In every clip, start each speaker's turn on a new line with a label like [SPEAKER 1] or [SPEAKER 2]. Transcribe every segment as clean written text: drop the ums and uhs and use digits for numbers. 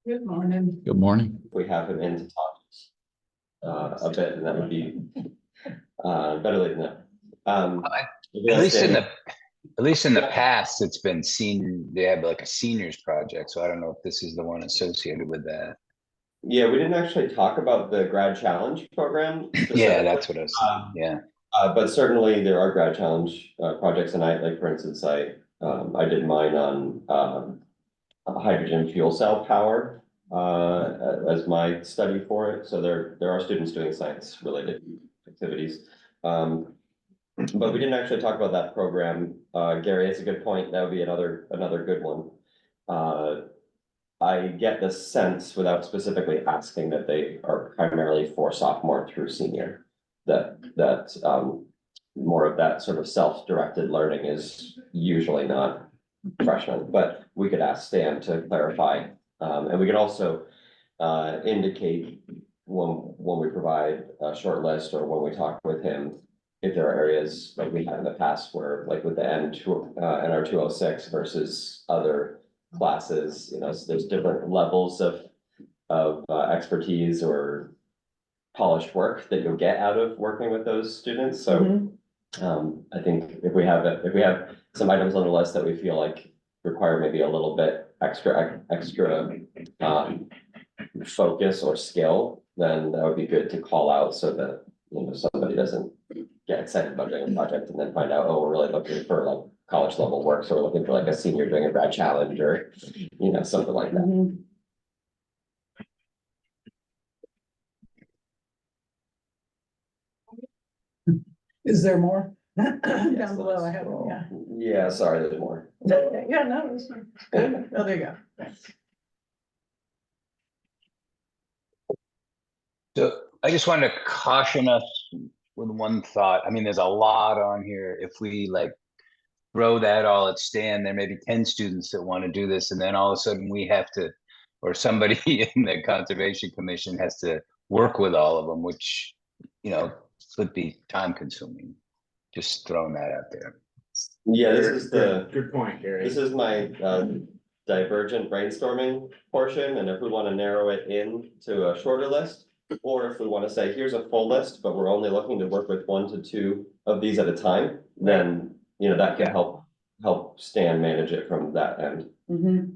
[SPEAKER 1] Good morning.
[SPEAKER 2] Good morning.
[SPEAKER 3] We have him in to talk a bit, and that would be better late than never.
[SPEAKER 4] At least in the past, it's been they have like a seniors project, so I don't know if this is the one associated with that.
[SPEAKER 3] Yeah, we didn't actually talk about the grad challenge program.
[SPEAKER 4] Yeah, that's what I was saying. Yeah.
[SPEAKER 3] But certainly there are grad challenge projects, and like for instance, I did mine on hydrogen fuel cell power as my study for it. So there are students doing science related activities. But we didn't actually talk about that program. Gary, it's a good point. That would be another good one. I get the sense, without specifically asking, that they are primarily for sophomore through senior. That more of that sort of self-directed learning is usually not freshman, but we could ask Stan to clarify. And we could also indicate when we provide a short list or when we talk with him, if there are areas like we had in the past where, like with the NR 206 versus other classes, you know, so there's different levels of expertise or polished work that you'll get out of working with those students. So I think if we have some items on the list that we feel like require maybe a little bit extra focus or skill, then that would be good to call out so that, you know, somebody doesn't get excited about doing a project and then find out, oh, we're really looking for like college level work, so we're looking for like a senior doing a grad challenge or, you know, something like that.
[SPEAKER 1] Is there more? Down below, I have one, yeah.
[SPEAKER 3] Yeah, sorry, there's more.
[SPEAKER 1] Yeah, no, it's good. Oh, there you go. Thanks.
[SPEAKER 4] So I just wanted to caution us with one thought. I mean, there's a lot on here. If we like throw that all at Stan, there may be 10 students that want to do this, and then all of a sudden we have to, or somebody in the Conservation Commission has to work with all of them, which, you know, could be time consuming. Just throwing that out there.
[SPEAKER 3] Yeah, this is the
[SPEAKER 5] Good point, Gary.
[SPEAKER 3] This is my divergent brainstorming portion, and if we want to narrow it in to a shorter list, or if we want to say, here's a full list, but we're only looking to work with 1 to 2 of these at a time, then, you know, that can help Stan manage it from that end.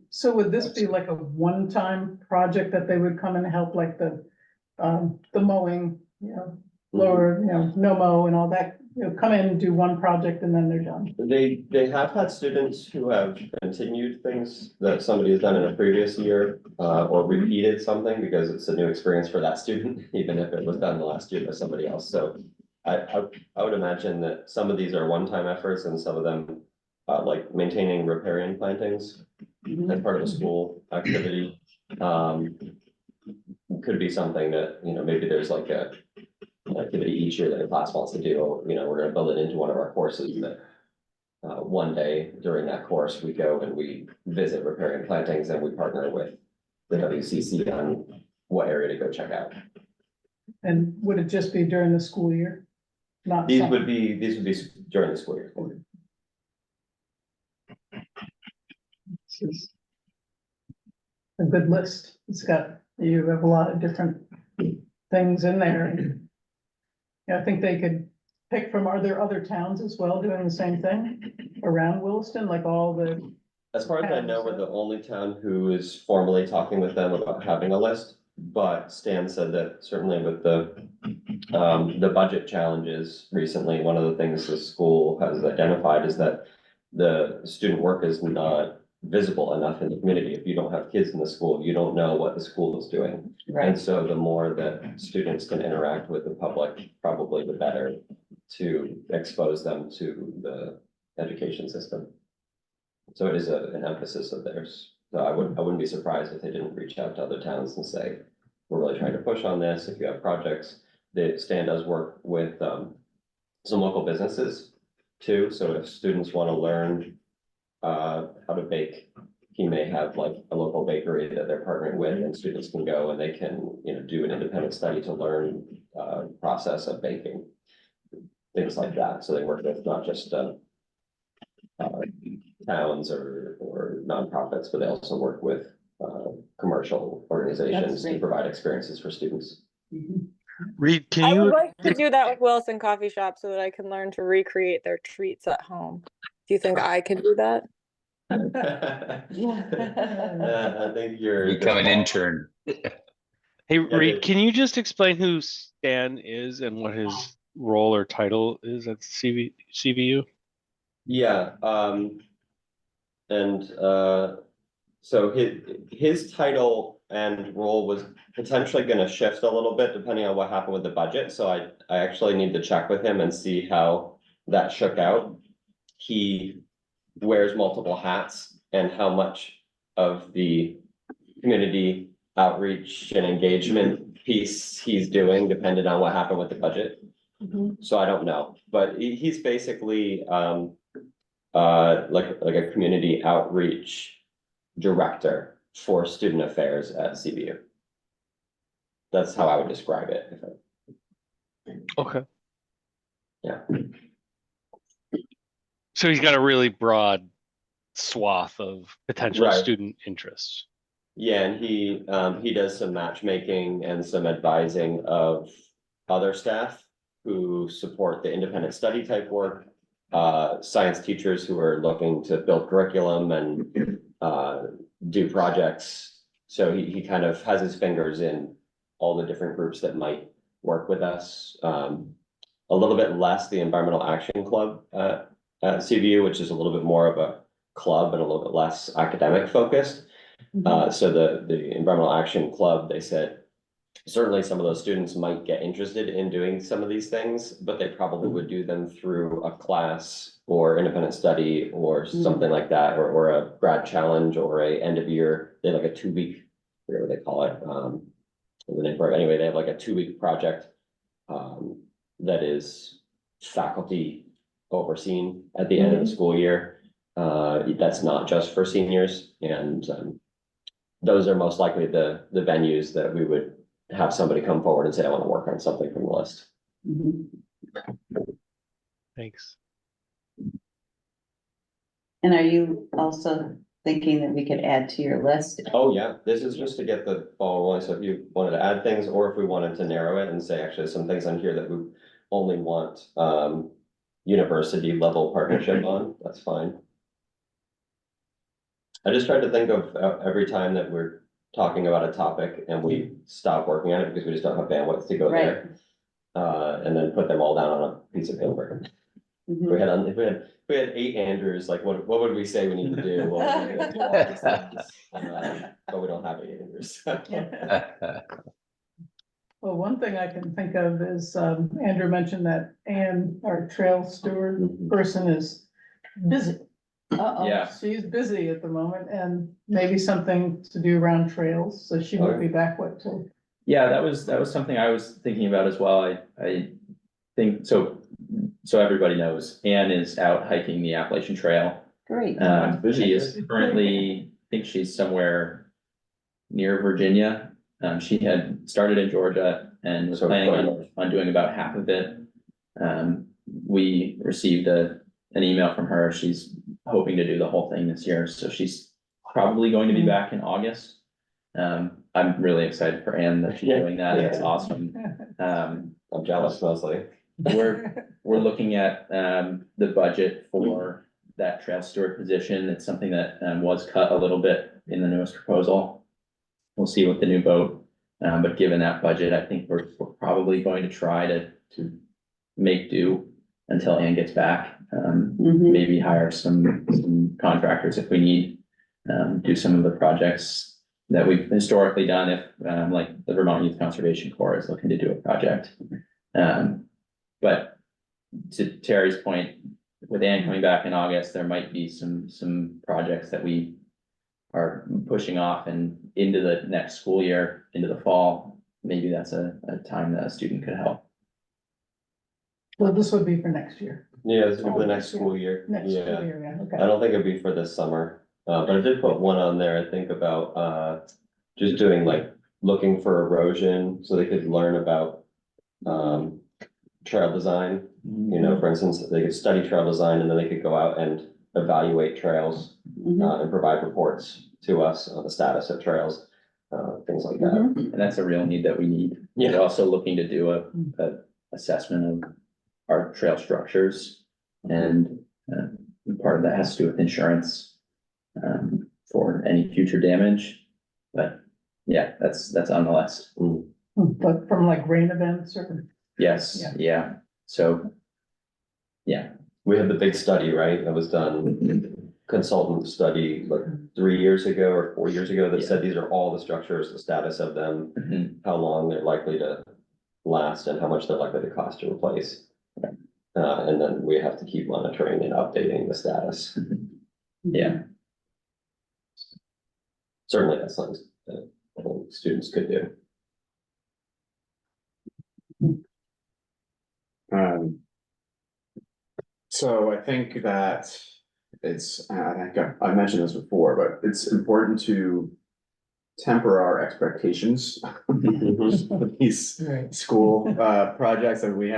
[SPEAKER 1] So would this be like a one-time project that they would come and help, like the mowing, you know, lower, you know, no mow and all that, you know, come in and do one project and then they're done?
[SPEAKER 3] They have had students who have continued things that somebody has done in a previous year, or repeated something because it's a new experience for that student, even if it was done the last year by somebody else. So I would imagine that some of these are one-time efforts and some of them, like maintaining riparian plantings as part of a school activity, could be something that, you know, maybe there's like an activity each year that a class wants to do. You know, we're gonna build it into one of our courses that one day during that course, we go and we visit riparian plantings and we partner with the WCC on what area to go check out.
[SPEAKER 1] And would it just be during the school year? Not
[SPEAKER 3] These
[SPEAKER 1] summer?
[SPEAKER 3] would be during the school year.
[SPEAKER 1] This is a good list. It's got, you have a lot of different things in there. Yeah, I think they could pick from, are there other towns as well doing the same thing around Williston, like all the?
[SPEAKER 3] As far as I know, we're the only town who is formally talking with them about having a list, but Stan said that certainly with the budget challenges recently, one of the things the school has identified is that the student work is not visible enough in the community. If you don't have kids in the school, you don't know what the school is doing. And so the more that students can interact with the public, probably the better to expose them to the education system. So it is an emphasis of theirs. So I wouldn't be surprised if they didn't reach out to other towns and say, we're really trying to push on this. If you have projects, Stan does work with some local businesses too. So if students want to learn how to bake, he may have like a local bakery that they're partnering with, and students can go and they can, you know, do an independent study to learn process of baking, things like that. So they work with not just towns or nonprofits, but they also work with commercial organizations to
[SPEAKER 1] great.
[SPEAKER 3] provide experiences for students.
[SPEAKER 1] Mhm.
[SPEAKER 2] Reed, can
[SPEAKER 5] I would
[SPEAKER 2] you,
[SPEAKER 5] like to do that with Williston Coffee Shop so that I can learn to recreate their treats at home. Do you think I could do that?
[SPEAKER 3] I think you're.
[SPEAKER 4] Become an intern.
[SPEAKER 2] hey,
[SPEAKER 3] Yeah,
[SPEAKER 2] Reed, can you just explain who Stan is and what his role or title is at CVU?
[SPEAKER 3] Yeah, and so his title and role was potentially gonna shift a little bit depending on what happened with the budget, so I actually need to check with him and see how that shook out. He wears multiple hats, and how much of the community outreach and engagement piece he's doing depended on what happened with the budget.
[SPEAKER 1] Mhm.
[SPEAKER 3] So I don't know, but he's basically like a community outreach director for student affairs at CBU. That's how I would describe it.
[SPEAKER 2] Okay.
[SPEAKER 3] Yeah.
[SPEAKER 2] So he's got a really broad swath of potential
[SPEAKER 3] Right.
[SPEAKER 2] student interests.
[SPEAKER 3] Yeah, and he does some matchmaking and some advising of other staff who support the independent study type work. Science teachers who are looking to build curriculum and do projects. So he kind of has his fingers in all the different groups that might work with us. A little bit less the Environmental Action Club at CVU, which is a little bit more of a club and a little bit less academic focused. So the Environmental Action Club, they said, certainly some of those students might get interested in doing some of these things, but they probably would do them through a class or independent study or something like that, or a grad challenge or a end of year. They have like a 2-week, whatever they call it. The name for it. Anyway, they have like a 2-week project that is faculty overseen at the end of the school year. That's not just for seniors, and those are most likely the venues that we would have somebody come forward and say, I want to work on something from the list.
[SPEAKER 2] Thanks.
[SPEAKER 6] And are you also thinking that we could add to your list?
[SPEAKER 3] Oh, yeah, this is just to get the ball rolling. So if you wanted to add things, or if we wanted to narrow it and say, actually, some things on here that we only want university level partnership on, that's fine. I just tried to think of every time that we're talking about a topic and we stop working on it because we just don't have bandwidth to go there. And then put them all down on a piece of paper. If we had 8 Andrews, like what would we say we need to do? Well, we need to do all these things. But we don't have 8 Andrews.
[SPEAKER 1] Well, one thing I can think of is, Andrew mentioned that Anne, our trail steward person, is busy.
[SPEAKER 7] Yeah.
[SPEAKER 1] She's busy at the moment, and maybe something to do around trails, so she won't be back, what, till?
[SPEAKER 7] Yeah, that was something I was thinking about as well. I think so everybody knows Anne is out hiking the Appalachian Trail.
[SPEAKER 6] Great.
[SPEAKER 7] She is currently, I think she's somewhere near Virginia. She had started in Georgia and was planning on doing about half of it. We received an email from her. She's hoping to do the whole thing this year, so she's probably going to be back in August. I'm really excited for Anne that she's doing that. It's awesome.
[SPEAKER 3] I'm jealous mostly.
[SPEAKER 7] We're looking at the budget for that trail steward position. It's something that was cut a little bit in the newest proposal. We'll see with the new vote, but given that budget, I think we're probably going to try to make do until Anne gets back. Maybe hire some contractors if we need, do some of the projects that we've historically done if like the Vermont Youth Conservation Corps is looking to do a project. But to Terry's point, with Anne coming back in August, there might be some projects that we are pushing off and into the next school year, into the fall. Maybe that's a time that a student could help.
[SPEAKER 1] Well, this would be for next year.
[SPEAKER 3] Yeah, this will be for the next school year.
[SPEAKER 1] Next school
[SPEAKER 3] Yeah.
[SPEAKER 1] year, yeah,
[SPEAKER 3] I
[SPEAKER 1] okay.
[SPEAKER 3] don't think it'd be for this summer, but I did put one on there, I think about, just doing like, looking for erosion, so they could learn about, trail design. You know, for instance, they could study trail design and then they could go out and evaluate trails, and provide reports to us on the status of trails. things like that.
[SPEAKER 6] Mhm.
[SPEAKER 7] And that's a real need that we need.
[SPEAKER 3] Yeah.
[SPEAKER 7] We're also looking to do a assessment of our trail structures. And part of that has to do with insurance for any future damage. But yeah, that's on the list.
[SPEAKER 1] But from like rain events or,
[SPEAKER 7] Yes,
[SPEAKER 1] Yeah.
[SPEAKER 7] yeah, so. Yeah,
[SPEAKER 3] We had the big study, right, that was done, consultant study, like 3 years ago or 4 years ago, that said these are all the structures, the status of them,
[SPEAKER 7] mhm,
[SPEAKER 3] how long they're likely to last and how much they're likely to cost to replace. And then we have to keep monitoring and updating the status.
[SPEAKER 7] yeah,
[SPEAKER 3] Certainly that's something that students could do.
[SPEAKER 8] So I think that I think I mentioned this before, but it's important to temper our expectations with these
[SPEAKER 1] right,
[SPEAKER 8] school projects that we've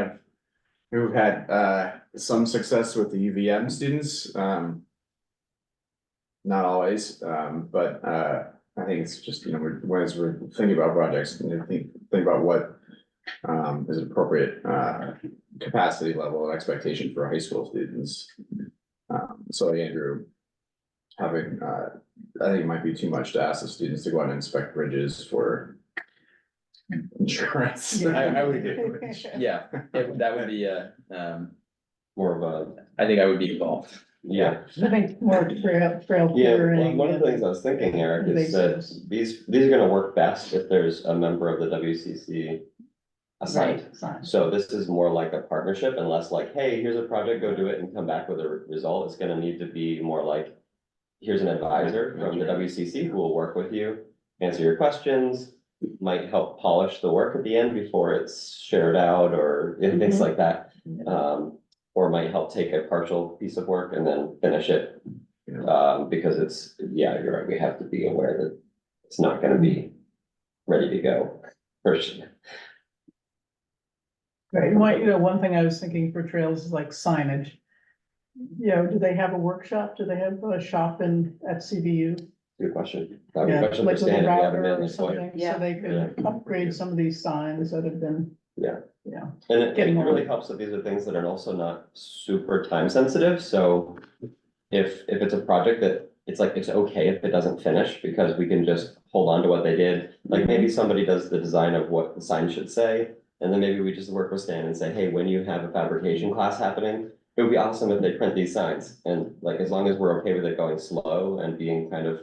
[SPEAKER 8] had some success with the UVM students. Not always, but I think it's just, you know, as we're thinking about projects, you know, think about what is an appropriate capacity level of expectation for high school students. So Andrew, having I think it might be too much to ask the students to go out and inspect bridges for insurance. I would do.
[SPEAKER 7] yeah, that would be
[SPEAKER 3] More of a,
[SPEAKER 7] I think I would be involved.
[SPEAKER 3] yeah.
[SPEAKER 1] I think more trail
[SPEAKER 3] Yeah,
[SPEAKER 1] clearing.
[SPEAKER 3] one of the
[SPEAKER 1] and-
[SPEAKER 3] things I was thinking, Eric, is that
[SPEAKER 1] Invasives.
[SPEAKER 3] these are gonna work best if there's a member of the WCC assigned.
[SPEAKER 1] Right, sign.
[SPEAKER 3] So this is more like a partnership and less like, hey, here's a project, go do it and come back with a result. It's gonna need to be more like, here's an advisor from the WCC who will work with you, answer your questions, might help polish the work at the end before it's shared out or things like that. Or might help take a partial piece of work and then finish it. Because it's, yeah, you're right, we have to be aware that it's not gonna be ready to go first.
[SPEAKER 1] Right, one thing I was thinking for trails is like signage. You know, do they have a workshop? Do they have a shop at CVU?
[SPEAKER 3] Good question. That would be a
[SPEAKER 1] Yeah,
[SPEAKER 3] question
[SPEAKER 1] like
[SPEAKER 3] for
[SPEAKER 1] with a
[SPEAKER 3] Stan if you have
[SPEAKER 1] router
[SPEAKER 3] him in
[SPEAKER 1] or
[SPEAKER 3] this point.
[SPEAKER 1] something,
[SPEAKER 6] Yeah.
[SPEAKER 1] so they could upgrade some of these signs that have been.
[SPEAKER 3] Yeah.
[SPEAKER 1] Yeah,
[SPEAKER 3] And it
[SPEAKER 1] Getting
[SPEAKER 3] really
[SPEAKER 1] on.
[SPEAKER 3] helps that these are things that are also not super time sensitive, so if it's a project that it's like, it's okay if it doesn't finish, because we can just hold on to what they did. Like maybe somebody does the design of what the sign should say, and then maybe we just work with Stan and say, hey, when you have a fabrication class happening, it would be awesome if they print these signs, and like, as long as we're okay with it going slow and being kind of,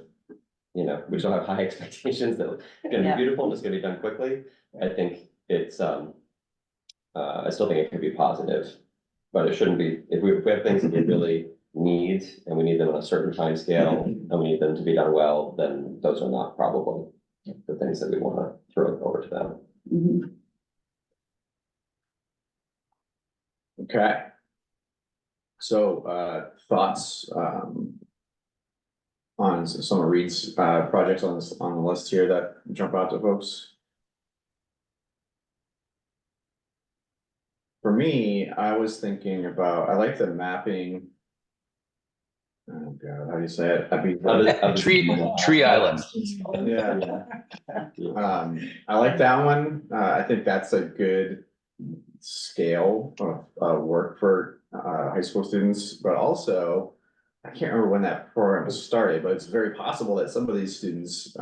[SPEAKER 3] you know, we still have high expectations that it's gonna
[SPEAKER 6] Yeah.
[SPEAKER 3] be beautiful and it's gonna be done quickly. I think it's, I still think it could be positive, but it shouldn't be, if we have things that we really need, and we need them on a certain time scale, and we need them to be done well, then those are not probably the things that we wanna throw over to them.
[SPEAKER 6] Mhm.
[SPEAKER 8] Okay. So thoughts on some of Reed's projects on the list here that jump out to folks? For me, I was thinking about, I like the mapping. Oh God, how do you say it?
[SPEAKER 4] Tree Island.
[SPEAKER 8] Yeah. I like that one. I think that's a good scale of work for high school students, but also I can't remember when that program was started, but it's very possible that some of these students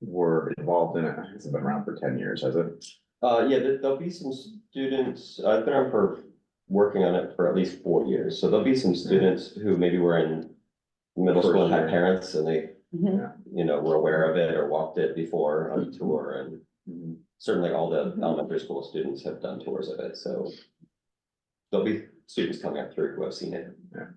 [SPEAKER 8] were involved in it. It's been around for 10 years, has it?
[SPEAKER 3] Yeah, there'll be some students, I've been on for working on it for at least 4 years, so there'll be some students who maybe were in middle school and had
[SPEAKER 8] First year.
[SPEAKER 3] parents and they,
[SPEAKER 6] Mhm.
[SPEAKER 3] you know, were aware of it or walked it before on a tour, and certainly all the elementary school students have done tours of it, so there'll be students coming up through who have seen it.
[SPEAKER 8] Yeah.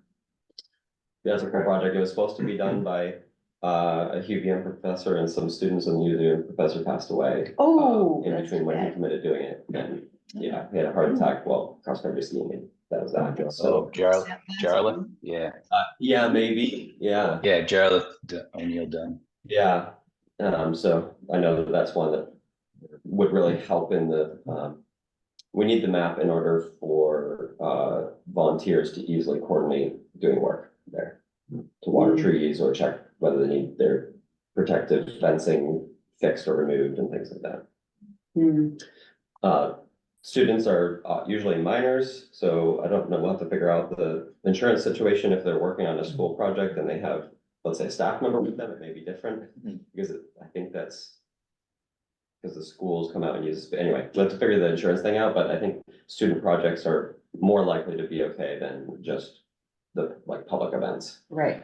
[SPEAKER 3] That's a cool project. It was supposed to be done by a UVM professor, and some students and the UVM professor passed away.
[SPEAKER 6] Oh,
[SPEAKER 3] In
[SPEAKER 6] that's
[SPEAKER 3] between when he
[SPEAKER 6] bad.
[SPEAKER 3] committed doing it, and yeah, he had a heart attack while cross country skiing, and that was that. So,
[SPEAKER 4] Oh, Jarlath, yeah,
[SPEAKER 3] yeah, maybe, yeah.
[SPEAKER 4] Jarlath O'Neill Dunn.
[SPEAKER 3] Yeah, so I know that that's one that would really help in the, we need the map in order for, volunteers to easily coordinate doing work there. To water trees or check whether they need their protective fencing fixed or removed and things like that.
[SPEAKER 6] Hmm.
[SPEAKER 3] Students are usually minors, so I don't know, we'll have to figure out the insurance situation. If they're working on a school project and they have, let's say, a staff member with them, it may be different. Because I think that's because the schools come out and use, anyway, we'll have to figure the insurance thing out, but I think student projects are more likely to be okay than just the, like, public events.
[SPEAKER 6] Right.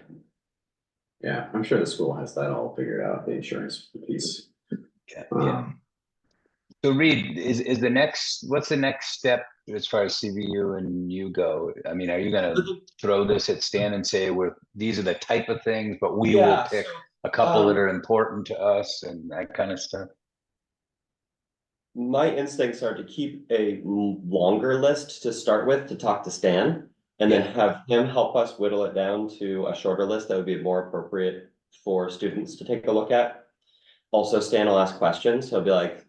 [SPEAKER 8] Yeah, I'm sure the school has that all figured out, the insurance piece.
[SPEAKER 4] Yeah.
[SPEAKER 8] Um,
[SPEAKER 4] So Reed, is the next, what's the next step as far as CVU and you go? I mean, are you gonna throw this at Stan and say, these are the type of things, but we will
[SPEAKER 3] Yeah,
[SPEAKER 4] pick
[SPEAKER 3] so,
[SPEAKER 4] a couple that are important to us and that kind of stuff?
[SPEAKER 3] my instincts are to keep a longer list to start with, to talk to Stan. And then have him help us whittle it down to a shorter list that would be more appropriate for students to take a look at. Also, Stan will ask questions. He'll be like,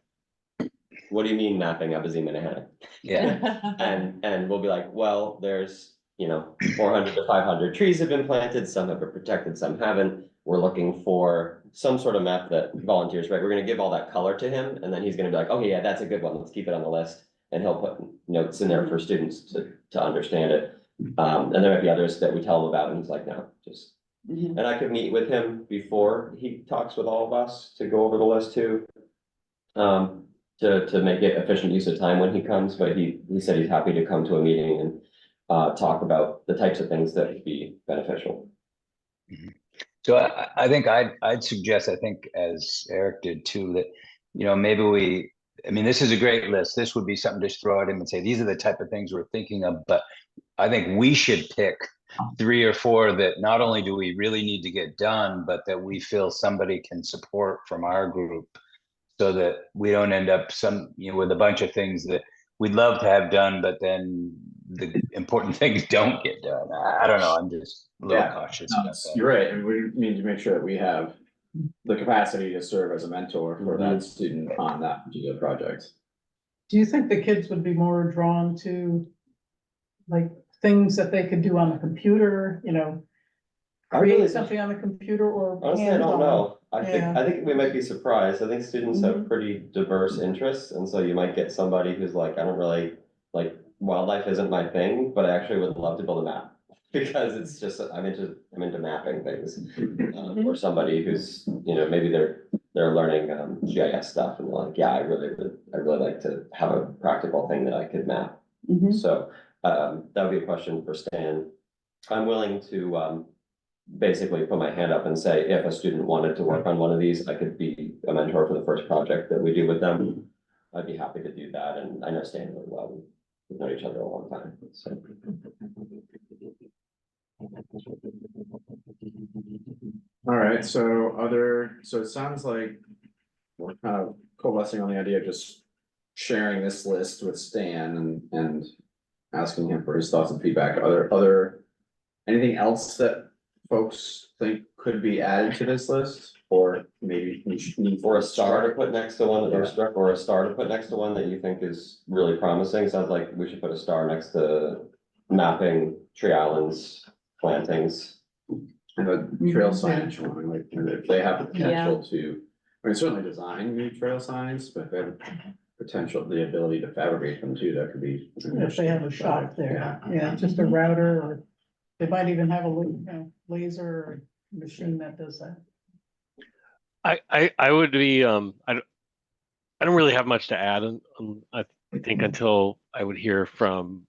[SPEAKER 3] what do you mean mapping up a Zeeman?
[SPEAKER 4] Yeah,
[SPEAKER 3] And we'll be like, well, there's, 400 to 500 trees have been planted, some have been protected, some haven't. We're looking for some sort of map that volunteers, right? We're gonna give all that color to him, and then he's gonna be like, okay, yeah, that's a good one, let's keep it on the list. And he'll put notes in there for students to understand it. And there might be others that we tell him about, and he's like, no, just.
[SPEAKER 6] Mhm.
[SPEAKER 3] And I could meet with him before he talks with all of us to go over the list too. To make it efficient use of time when he comes, but he said he's happy to come to a meeting and talk about the types of things that would be beneficial.
[SPEAKER 4] so I think I'd suggest, I think as Eric did too, that, maybe I mean, this is a great list. This would be something to just throw at him and say, these are the type of things we're thinking of, but I think we should pick 3 or 4 that not only do we really need to get done, but that we feel somebody can support from our group, so that we don't end up with a bunch of things that we'd love to have done, but then the important things don't get done. I don't know. I'm just a little
[SPEAKER 8] Yeah,
[SPEAKER 4] cautious
[SPEAKER 8] no,
[SPEAKER 4] about that.
[SPEAKER 8] you're right, and we need to make sure that we have the capacity to serve as a mentor for that student on that particular project.
[SPEAKER 1] Do you think the kids would be more drawn to like things that they could do on the computer,
[SPEAKER 3] I really-
[SPEAKER 1] create something on the computer or
[SPEAKER 3] Honestly, I don't
[SPEAKER 1] hands-on?
[SPEAKER 3] know. I
[SPEAKER 1] Yeah.
[SPEAKER 3] think we might be surprised. I think students have pretty diverse interests, and so you might get somebody who's like, I don't really, like, wildlife isn't my thing, but I actually would love to build a map. Because it's just, I'm into mapping things. Or somebody who's, maybe they're learning GIS stuff and like, yeah, I really like to have a practical thing that I could map.
[SPEAKER 6] Mhm.
[SPEAKER 3] So that would be a question for Stan. I'm willing to basically put my hand up and say, if a student wanted to work on one of these, I could be a mentor for the first project that we do with them. I'd be happy to do that, and I know Stan really well. We've known each other a long time, so.
[SPEAKER 8] All right, so it sounds like we're kind of coalescing on the idea of just sharing this list with Stan and asking him for his thoughts and feedback. Are there anything else that folks think could be added to this list? Or maybe we should need.
[SPEAKER 3] Or a star to put next to one,
[SPEAKER 8] Yeah.
[SPEAKER 3] or a star to put next to one that you think is really promising. Sounds like we should put a star next to mapping, tree islands, plantings.
[SPEAKER 8] And the trail signage one, like, if they have the potential to, I mean, certainly design new trail signs, but if they have potential, the ability to fabricate them too, that could be.
[SPEAKER 1] If they have a shop there, yeah, just a router, or they might even have a laser or machine that does that.
[SPEAKER 2] I would be I don't really have much to add I think until I would hear from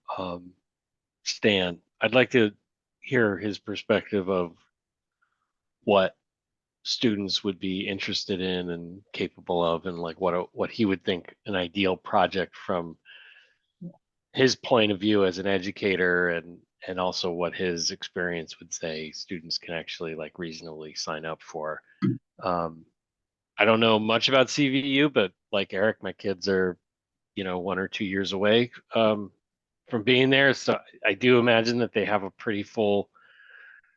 [SPEAKER 2] Stan. I'd like to hear his perspective of what students would be interested in and capable of, and like what he would think an ideal project from his point of view as an educator, and also what his experience would say students can actually like reasonably sign up for. I don't know much about CVU, but like Eric, my kids are 1 or 2 years away from being there, so I do imagine that they have a pretty full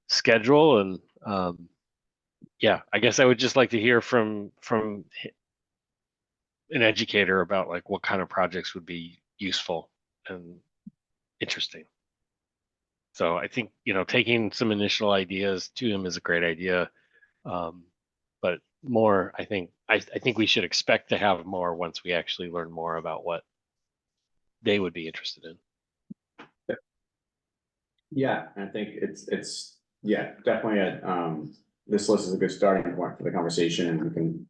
[SPEAKER 2] schedule, and yeah, I guess I would just like to hear from an educator about like what kind of projects would be useful and interesting. So I think taking some initial ideas to him is a great idea. But more, I think we should expect to have more once we actually learn more about what they would be interested in.
[SPEAKER 8] Yeah, I think it's, yeah, definitely this list is a good starting point for the conversation, and we can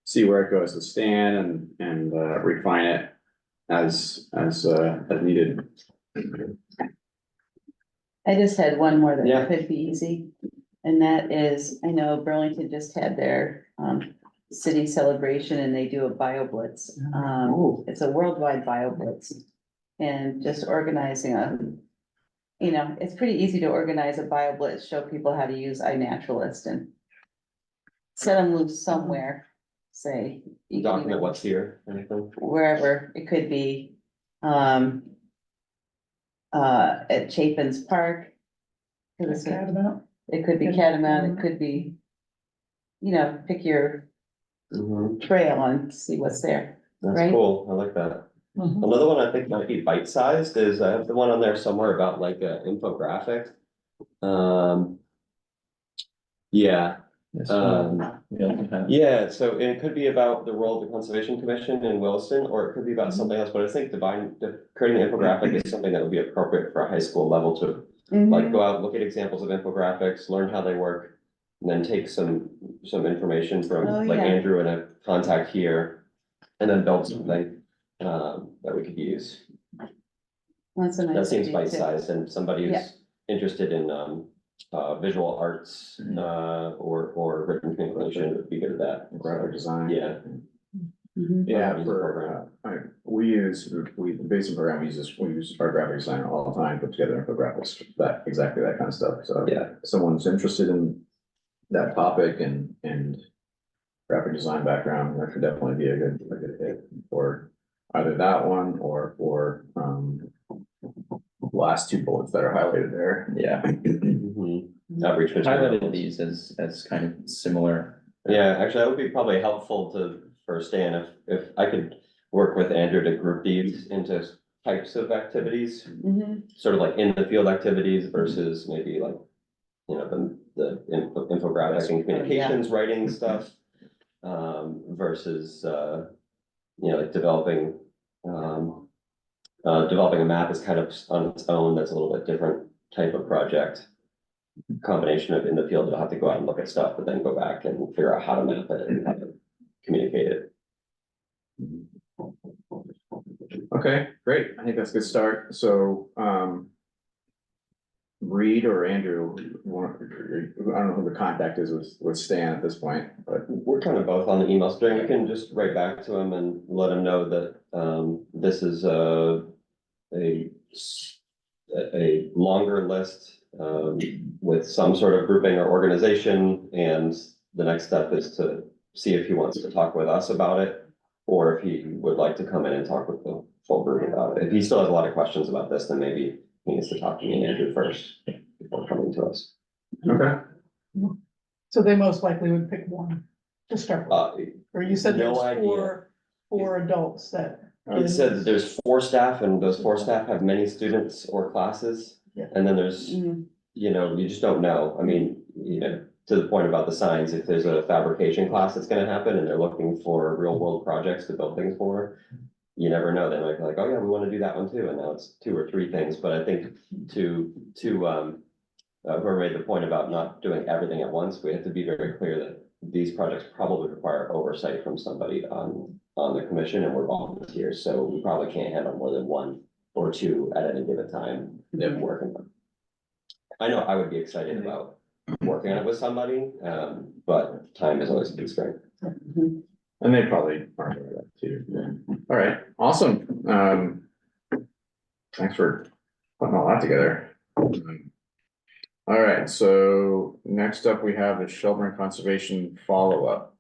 [SPEAKER 8] see where it goes to Stan and refine it as needed.
[SPEAKER 6] I just had one more
[SPEAKER 3] Yeah.
[SPEAKER 6] that could be easy. And that is, I know Burlington just had their city celebration and they do a bio blitz. It's a worldwide bio blitz. And just organizing it's pretty easy to organize a bio blitz, show people how to use iNaturalist and set them loose somewhere, say. you can
[SPEAKER 3] Document
[SPEAKER 6] even-
[SPEAKER 3] what's here, anything?
[SPEAKER 6] Wherever, it could be at Chapin's Park. 'Cause it's a-
[SPEAKER 1] Catamount.
[SPEAKER 6] It could be Catamount, it could be, pick your
[SPEAKER 3] Mhm.
[SPEAKER 6] trail and see what's there.
[SPEAKER 3] That's
[SPEAKER 6] Right.
[SPEAKER 3] cool, I like that.
[SPEAKER 1] Mhm.
[SPEAKER 3] Another one I think might be bite-sized is, I have the one on there somewhere about like a infographic. Yeah,
[SPEAKER 7] This
[SPEAKER 3] Um,
[SPEAKER 7] one, we also have-
[SPEAKER 3] yeah, so it could be about the role of the Conservation Commission in Williston, or it could be about something else, but I think creating an infographic is something that would be appropriate for a high school level to like go out, look at examples of infographics, learn how they work. And then take some information from
[SPEAKER 6] Oh,
[SPEAKER 3] like
[SPEAKER 6] yeah.
[SPEAKER 3] Andrew and a contact here, and then build something that we could use.
[SPEAKER 6] That's a nice.
[SPEAKER 3] That seems
[SPEAKER 6] idea, too.
[SPEAKER 3] bite-sized, and somebody
[SPEAKER 6] Yeah.
[SPEAKER 3] who's interested in visual arts or written communication would be good at that.
[SPEAKER 8] Graphic design.
[SPEAKER 3] Yeah.
[SPEAKER 6] Mhm.
[SPEAKER 8] Yeah,
[SPEAKER 3] Use
[SPEAKER 8] for, we use our graphic designer all the time, put together infographics, exactly that kind of stuff, so.
[SPEAKER 3] Yeah.
[SPEAKER 8] if someone's interested in that topic and graphic design background, that could definitely be a good hit for either that one or for, last two bullets that are highlighted there.
[SPEAKER 7] Yeah,
[SPEAKER 3] Mhm. Outreach
[SPEAKER 7] I highlighted
[SPEAKER 3] materials.
[SPEAKER 7] these as kind of similar.
[SPEAKER 3] Yeah, actually, that would be probably helpful for Stan, if I could work with Andrew to group these into types of activities.
[SPEAKER 6] Mhm.
[SPEAKER 3] Sort of like in the field activities versus maybe like, the infographics and communications writing stuff. Versus, like developing a map is kind of on its own, that's a little bit different type of project. Combination of in the field, you'll have to go out and look at stuff, but then go back and figure out how to map it and how to communicate it.
[SPEAKER 8] Okay, great, I think that's a good start, so, Reed or Andrew, I don't know who the contact is with Stan at this point, but.
[SPEAKER 3] We're kind of both on the email string. We can just write back to him and let him know that this is a longer list with some sort of grouping or organization, and the next step is to see if he wants to talk with us about it, or if he would like to come in and talk with the full group about it. If he still has a lot of questions about this, then maybe he needs to talk to me and Andrew first before coming to us.
[SPEAKER 8] Okay.
[SPEAKER 1] So they most likely would pick one to start with, or you said
[SPEAKER 3] no
[SPEAKER 1] there's
[SPEAKER 3] idea.
[SPEAKER 1] four adults that. are
[SPEAKER 3] It
[SPEAKER 1] in
[SPEAKER 3] said that
[SPEAKER 1] this.
[SPEAKER 3] there's 4 staff, and those 4 staff have many students or classes.
[SPEAKER 1] Yeah.
[SPEAKER 3] And then there's,
[SPEAKER 6] Mhm.
[SPEAKER 3] you just don't know. I mean, to the point about the signs, if there's a fabrication class that's gonna happen and they're looking for real world projects to build things for, you never know. They might be like, oh yeah, we wanna do that one too. And now it's 2 or 3 things. But I think whoever made the point about not doing everything at once, we have to be very clear that these projects probably require oversight from somebody on the commission, and we're volunteers, so we probably can't handle more than 1 or 2 at any given time if working them. I know I would be excited about working on it with somebody, but time is always a constraint.
[SPEAKER 6] Mhm.
[SPEAKER 8] And they probably are aware of that too. All right, awesome. Thanks for putting all that together. All right, so next up we have the Shelburne Conservation follow-up.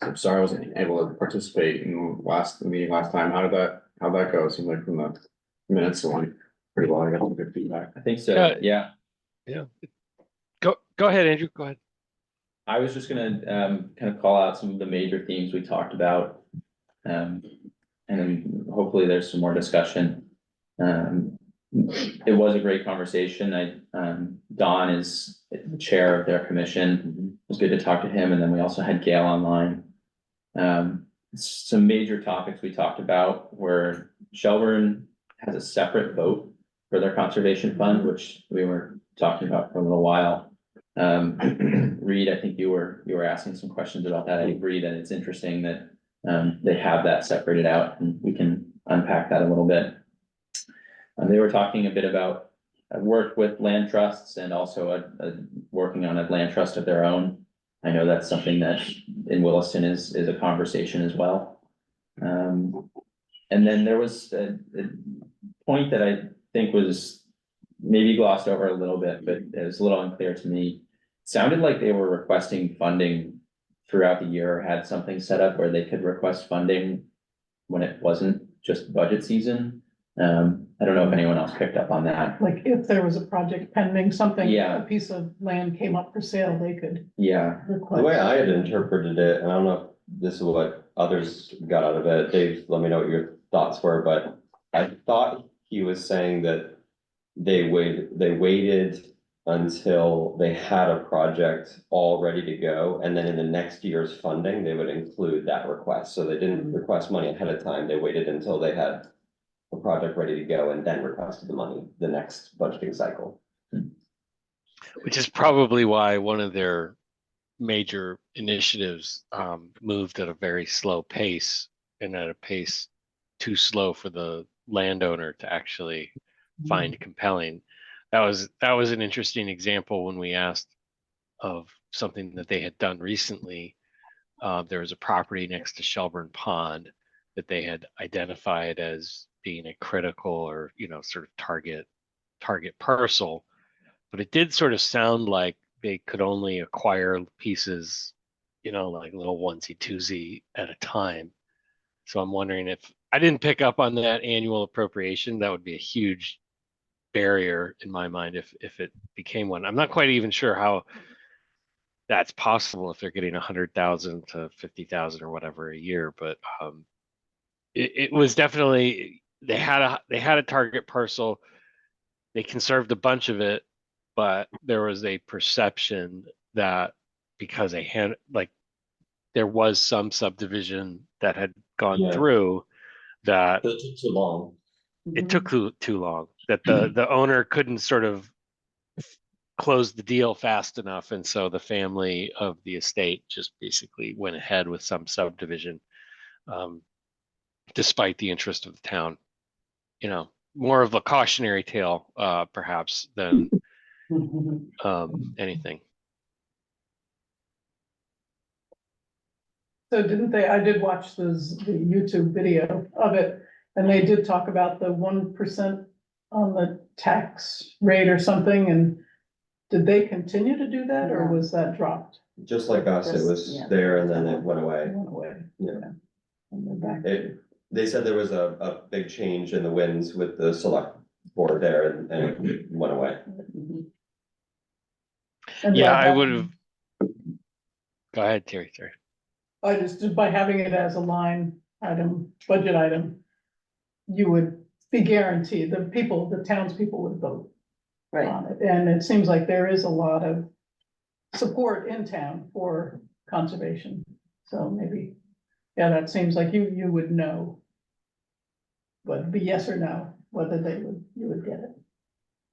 [SPEAKER 8] I'm sorry I wasn't able to participate in the meeting last time. How'd that go? It seemed like from the minutes it went pretty well. I got some good feedback.
[SPEAKER 7] I think so, yeah.
[SPEAKER 2] Go ahead, Andrew, go ahead.
[SPEAKER 7] I was just gonna kind of call out some of the major themes we talked about. And then hopefully there's some more discussion. it was a great conversation. Don is the chair of their commission. It was good to talk to him, and then we also had Gail online. Some major topics we talked about were Shelburne has a separate vote for their conservation fund, which we were talking about for a little while. Reed, I think you were asking some questions about that. I agree that it's interesting that they have that separated out, and we can unpack that a little bit. They were talking a bit about work with land trusts and also working on a land trust of their own. I know that's something that in Williston is a conversation as well. And then there was a point that I think was maybe glossed over a little bit, but it was a little unclear to me. Sounded like they were requesting funding throughout the year, or had something set up where they could request funding when it wasn't just budget season. I don't know if anyone else picked up on that.
[SPEAKER 1] Like if there was a project pending, something,
[SPEAKER 7] Yeah.
[SPEAKER 1] a piece of land came up for sale, they could
[SPEAKER 7] Yeah,
[SPEAKER 1] request.
[SPEAKER 3] The way I had interpreted it, and I don't know if this is what others got out of it, Dave, let me know what your thoughts were, but I thought he was saying that they waited until they had a project all ready to go, and then in the next year's funding, they would include that request. So they didn't request money ahead of time, they waited until they had a project ready to go and then requested the money the next budgeting cycle.
[SPEAKER 2] Which is probably why one of their major initiatives moved at a very slow pace, and at a pace too slow for the landowner to actually find compelling. That was an interesting example when we asked of something that they had done recently. There was a property next to Shelburne Pond that they had identified as being a critical or sort of target parcel, but it did sort of sound like they could only acquire pieces, like little onesie twosie at a time. So I'm wondering if I didn't pick up on that annual appropriation, that would be a huge barrier in my mind if it became one. I'm not quite even sure how that's possible if they're getting 100,000 to 50,000 or whatever a year, but it was definitely they had a target parcel. They conserved a bunch of it, but there was a perception that because there was some subdivision that had gone through that
[SPEAKER 3] It took too long.
[SPEAKER 2] it took too long, that the owner couldn't sort of close the deal fast enough, and so the family of the estate just basically went ahead with some subdivision, despite the interest of the town. More of a cautionary tale, perhaps, than anything.
[SPEAKER 1] So I did watch the YouTube video of it, and they did talk about the 1% on the tax rate or something, and did they continue to do that, or was that dropped?
[SPEAKER 3] Just like us, it was
[SPEAKER 6] Yeah.
[SPEAKER 3] there and then it went
[SPEAKER 1] It
[SPEAKER 3] away.
[SPEAKER 1] went away.
[SPEAKER 3] Yeah.
[SPEAKER 1] And they're back.
[SPEAKER 3] They said there was a big change in the winds with the select board there and it went away.
[SPEAKER 1] And
[SPEAKER 2] Yeah,
[SPEAKER 1] by
[SPEAKER 2] I would
[SPEAKER 1] having-
[SPEAKER 2] have. Go ahead, Terry. Sorry.
[SPEAKER 1] I just by having it as a line item, budget item, you would be guaranteed, the townspeople would vote
[SPEAKER 6] Right,
[SPEAKER 1] on it. And it seems like there is a lot of support in town for conservation. So maybe, yeah, that seems like you would know. But it'd be yes or no, whether you would get it.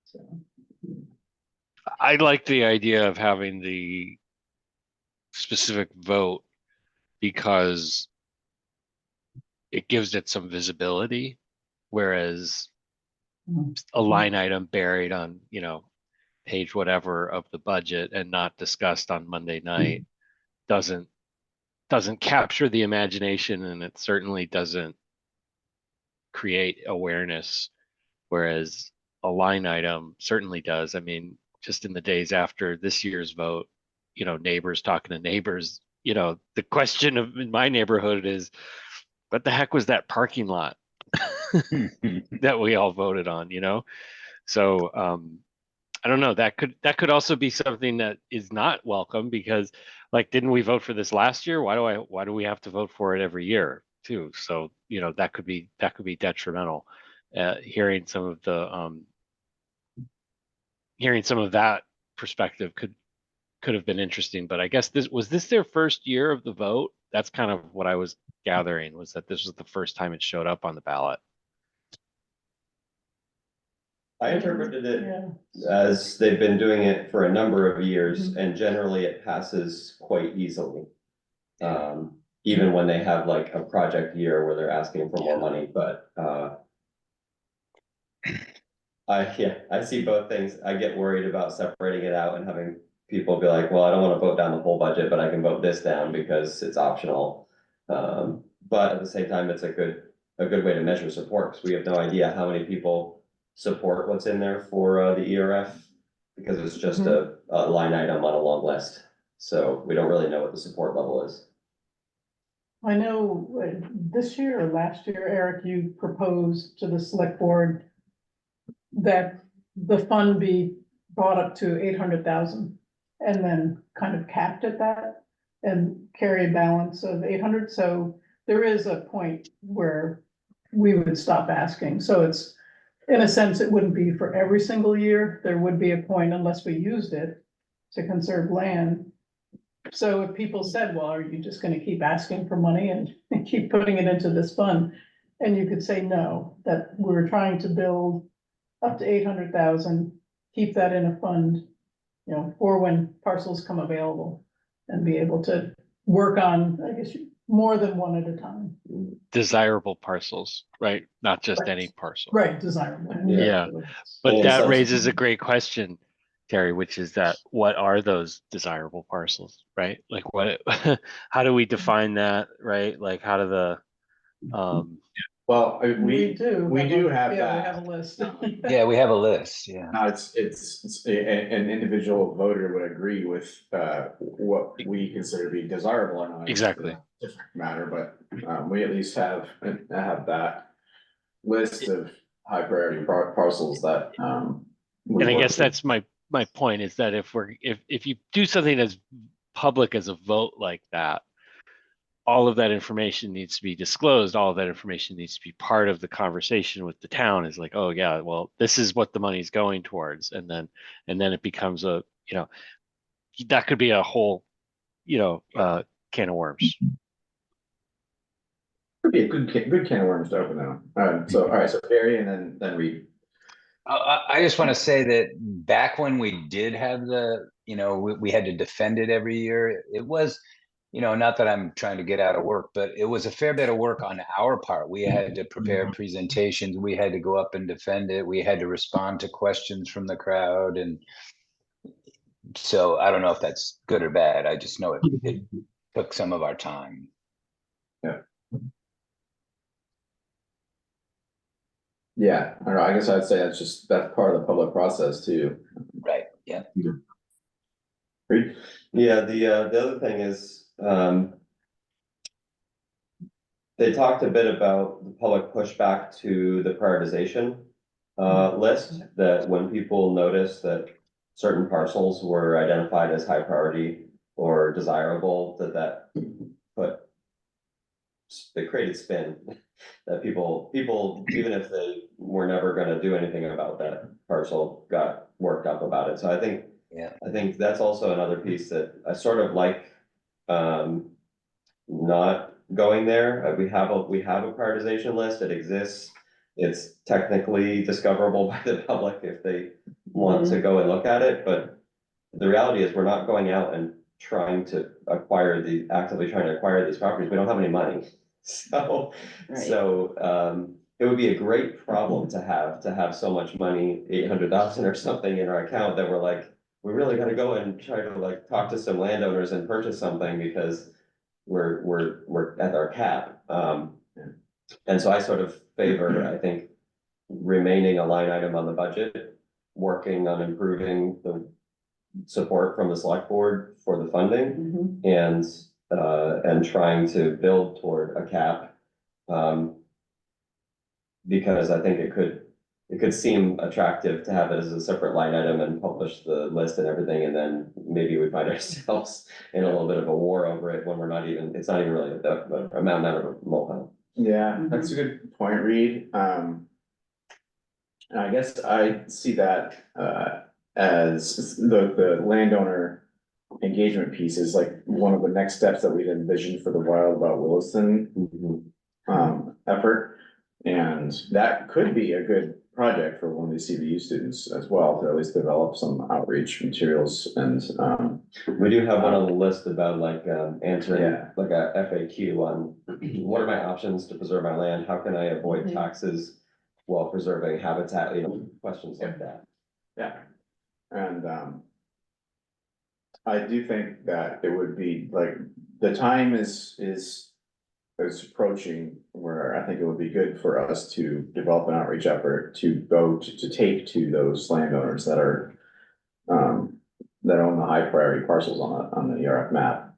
[SPEAKER 1] So,
[SPEAKER 2] I like the idea of having the specific vote because it gives it some visibility, whereas a line item buried on, page whatever of the budget and not discussed on Monday night doesn't capture the imagination, and it certainly doesn't create awareness, whereas a line item certainly does. I mean, just in the days after this year's vote, neighbors talking to neighbors, the question in my neighborhood is, what the heck was that parking lot that we all voted on, So I don't know, that could also be something that is not welcome, because didn't we vote for this last year? Why do we have to vote for it every year too? So, that could be detrimental. hearing some of that perspective could have been interesting. But I guess was this their first year of the vote? That's kind of what I was gathering, was that this was the first time it showed up on the ballot.
[SPEAKER 3] I interpreted it
[SPEAKER 1] Yeah,
[SPEAKER 3] as they've been doing it for a number of years, and generally it passes quite easily. Even when they have like a project year where they're asking for more money, but, I see both things. I get worried about separating it out and having people be like, well, I don't wanna vote down the whole budget, but I can vote this down because it's optional. But at the same time, it's a good way to measure support, because we have no idea how many people support what's in there for, the ERF, because it's just a line item on a long list. So we don't really know what the support level is.
[SPEAKER 1] I know this year or last year, Eric, you proposed to the select board that the fund be brought up to 800,000 and then kind of capped at that and carry a balance of 800. So there is a point where we would stop asking. So it's, in a sense, it wouldn't be for every single year. There would be a point, unless we used it to conserve land. So if people said, well, are you just gonna keep asking for money and keep putting it into this fund? And you could say no, that we're trying to build up to 800,000, keep that in a fund, you know, for when parcels come available, and be able to work on, I guess, more than one at a time.
[SPEAKER 2] Desirable parcels, right? Not just
[SPEAKER 1] Right.
[SPEAKER 2] any parcel.
[SPEAKER 1] Right, desirable.
[SPEAKER 2] Yeah. But
[SPEAKER 3] And
[SPEAKER 2] that
[SPEAKER 3] some-
[SPEAKER 2] raises a great question, Terry, which is that what are those desirable parcels, right? Like what, how do we define that, right? Like how do the,
[SPEAKER 8] Well,
[SPEAKER 1] We do.
[SPEAKER 8] we do have
[SPEAKER 1] Yeah, we
[SPEAKER 8] that.
[SPEAKER 1] have a list.
[SPEAKER 4] Yeah, we have a list, yeah.
[SPEAKER 8] No, an individual voter would agree with, what we consider to be desirable or not. It's
[SPEAKER 2] Exactly.
[SPEAKER 8] a different matter, but, we at least have that list of high priority parcels that, we
[SPEAKER 2] and I
[SPEAKER 8] work
[SPEAKER 2] guess
[SPEAKER 8] with.
[SPEAKER 2] that's my point, is that if you do something as public as a vote like that, all of that information needs to be disclosed. All of that information needs to be part of the conversation with the town. Is like, oh yeah, well, this is what the money's going towards, and then it becomes a, that could be a whole, can of worms.
[SPEAKER 8] Could be a good can of worms to open though. So, all right, so Barry and then Reed.
[SPEAKER 4] I just want to say that back when we did have we had to defend it every year, it was, not that I'm trying to get out of work, but it was a fair bit of work on our part. We had to prepare presentations, we had to go up and defend it, we had to respond to questions from the crowd. And so I don't know if that's good or bad. I just know it took some of our time.
[SPEAKER 8] Yeah, I don't know, I guess I'd say that's part of the public process too.
[SPEAKER 4] Right, yeah.
[SPEAKER 8] Reed?
[SPEAKER 3] Yeah, the other thing is, they talked a bit about the public pushback to the prioritization list, that when people noticed that certain parcels were identified as high priority or desirable, that created spin, that people, even if they were never gonna do anything about that parcel, got worked up about it. So I think that's also another piece that I sort of like, not going there. We have a prioritization list. It exists. It's technically discoverable by the public if they want to go and look at it, but the reality is we're not going out and actively trying to acquire these properties. We don't have any money. So, it would be a great problem to have so much money, 800,000 or something in our account, that we're like, we really gotta go and try to like talk to some landowners and purchase something because we're at our cap. And so I sort of favor, I think, remaining a line item on the budget, working on improving the support from the select board for the funding, and trying to build toward a cap. Because I think it could seem attractive to have it as a separate line item and publish the list and everything, and then maybe we find ourselves in a little bit of a war over it when it's not even really a amount of a molehill.
[SPEAKER 8] Yeah, that's a good point, Reed. And I guess I see that, as the landowner engagement piece is like one of the next steps that we'd envisioned for the Wild About Williston effort. And that could be a good project for one of these CBU students as well, to at least develop some outreach materials and,
[SPEAKER 3] We do have one on the list about like, answering
[SPEAKER 8] Yeah.
[SPEAKER 3] like a FAQ on what are my options to preserve my land? How can I avoid
[SPEAKER 1] Mhm.
[SPEAKER 3] taxes while preserving habitat, questions like that.
[SPEAKER 8] yeah. And, I do think that it would be like, the time is approaching where I think it would be good for us to develop an outreach effort to go to take to those landowners that are, that own the high priority parcels on the ERF map.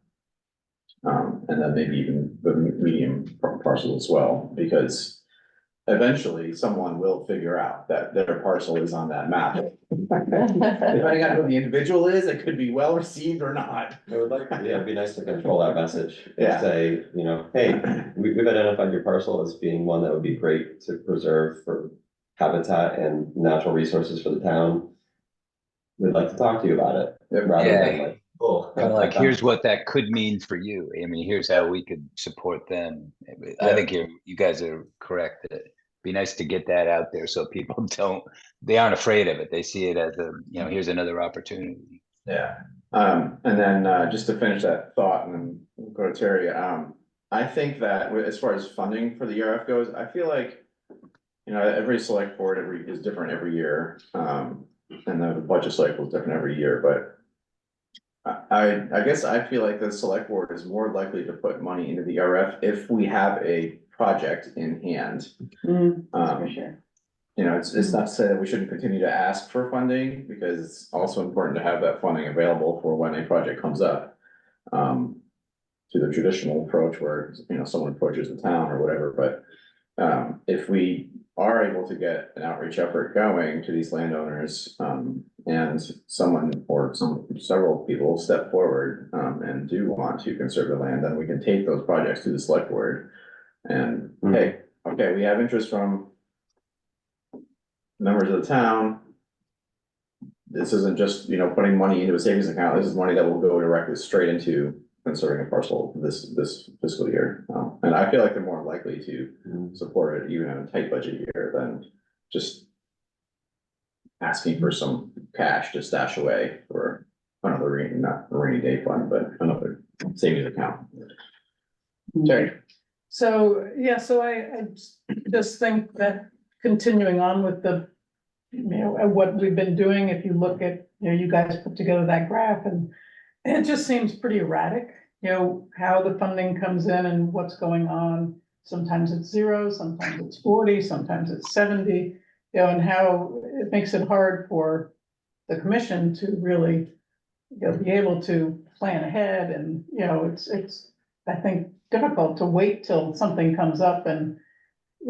[SPEAKER 8] And then maybe even the medium parcels as well, because eventually someone will figure out that their parcel is on that map. Depending on who the individual is, it could be well received or not.
[SPEAKER 3] I would like, yeah, it'd be nice to control that message. and
[SPEAKER 8] Yeah.
[SPEAKER 3] Say, hey, we've identified your parcel as being one that would be great to preserve for habitat and natural resources for the town. We'd like to talk to you about it, rather than
[SPEAKER 4] Yeah.
[SPEAKER 3] like, oh.
[SPEAKER 4] Kind of like, here's what that could mean for you. I mean, here's how we could support them. I think you guys are correct. That it'd be nice to get that out there so people they aren't afraid of it. They see it as here's another opportunity.
[SPEAKER 8] Yeah, and then, just to finish that thought and then we'll go to Terry, I think that as far as funding for the ERF goes, I feel like. Every select board is different every year, and then the budget cycle is different every year, but. I guess I feel like the select board is more likely to put money into the ERF if we have a project in hand.
[SPEAKER 6] For sure.
[SPEAKER 8] It's not to say that we shouldn't continue to ask for funding, because it's also important to have that funding available for when a project comes up. To the traditional approach where, someone approaches the town or whatever, but, if we are able to get an outreach effort going to these landowners, and someone or several people step forward, and do want to conserve the land, then we can take those projects to the select board. And, hey, okay, we have interest from members of the town. This isn't just, putting money into a savings account. This is money that will go directly straight into conserving a parcel this fiscal year. And I feel like they're more likely to support it even in a tight budget year than just asking for some cash to stash away for another not a rainy day fund, but another savings account. Sorry.
[SPEAKER 1] So, yeah, so I just think that continuing on with the, what we've been doing, if you look at, you guys put together that graph, and it just seems pretty erratic, how the funding comes in and what's going on. Sometimes it's 0, sometimes it's 40, sometimes it's 70, and how it makes it hard for the commission to really, be able to plan ahead. And, it's, I think, difficult to wait till something comes up. And,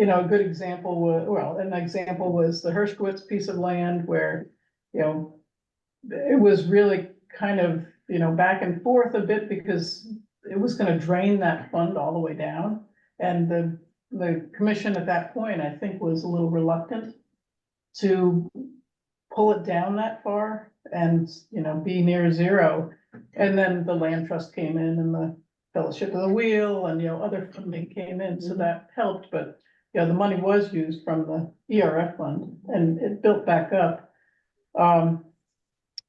[SPEAKER 1] a good example an example was the Hershkowitz piece of land where, it was really kind of, back and forth a bit, because it was gonna drain that fund all the way down. And the commission at that point, I think, was a little reluctant to pull it down that far and, be near 0. And then the land trust came in and the Fellowship of the Wheel and, other funding came in, so that helped. But, the money was used from the ERF fund and it built back up.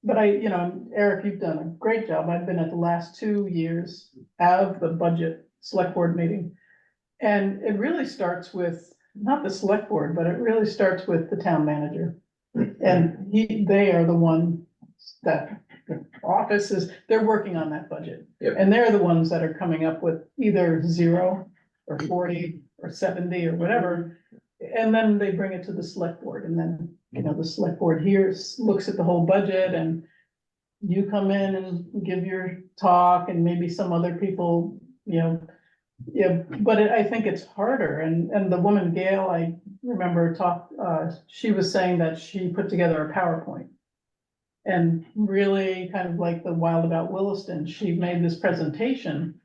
[SPEAKER 1] But Eric, you've done a great job. I've been at the last 2 years of the budget select board meeting. And it really starts with, not the select board, but it really starts with the town manager. And they are the one that the offices, they're working on that budget.
[SPEAKER 8] Yep.
[SPEAKER 1] And they're the ones that are coming up with either 0 or 40 or 70 or whatever. And then they bring it to the select board, and then, the select board looks at the whole budget, and you come in and give your talk, and maybe some other people, but I think it's harder. And the woman, Gail, I remember she was saying that she put together a PowerPoint. And really kind of like the Wild About Williston, she made this presentation,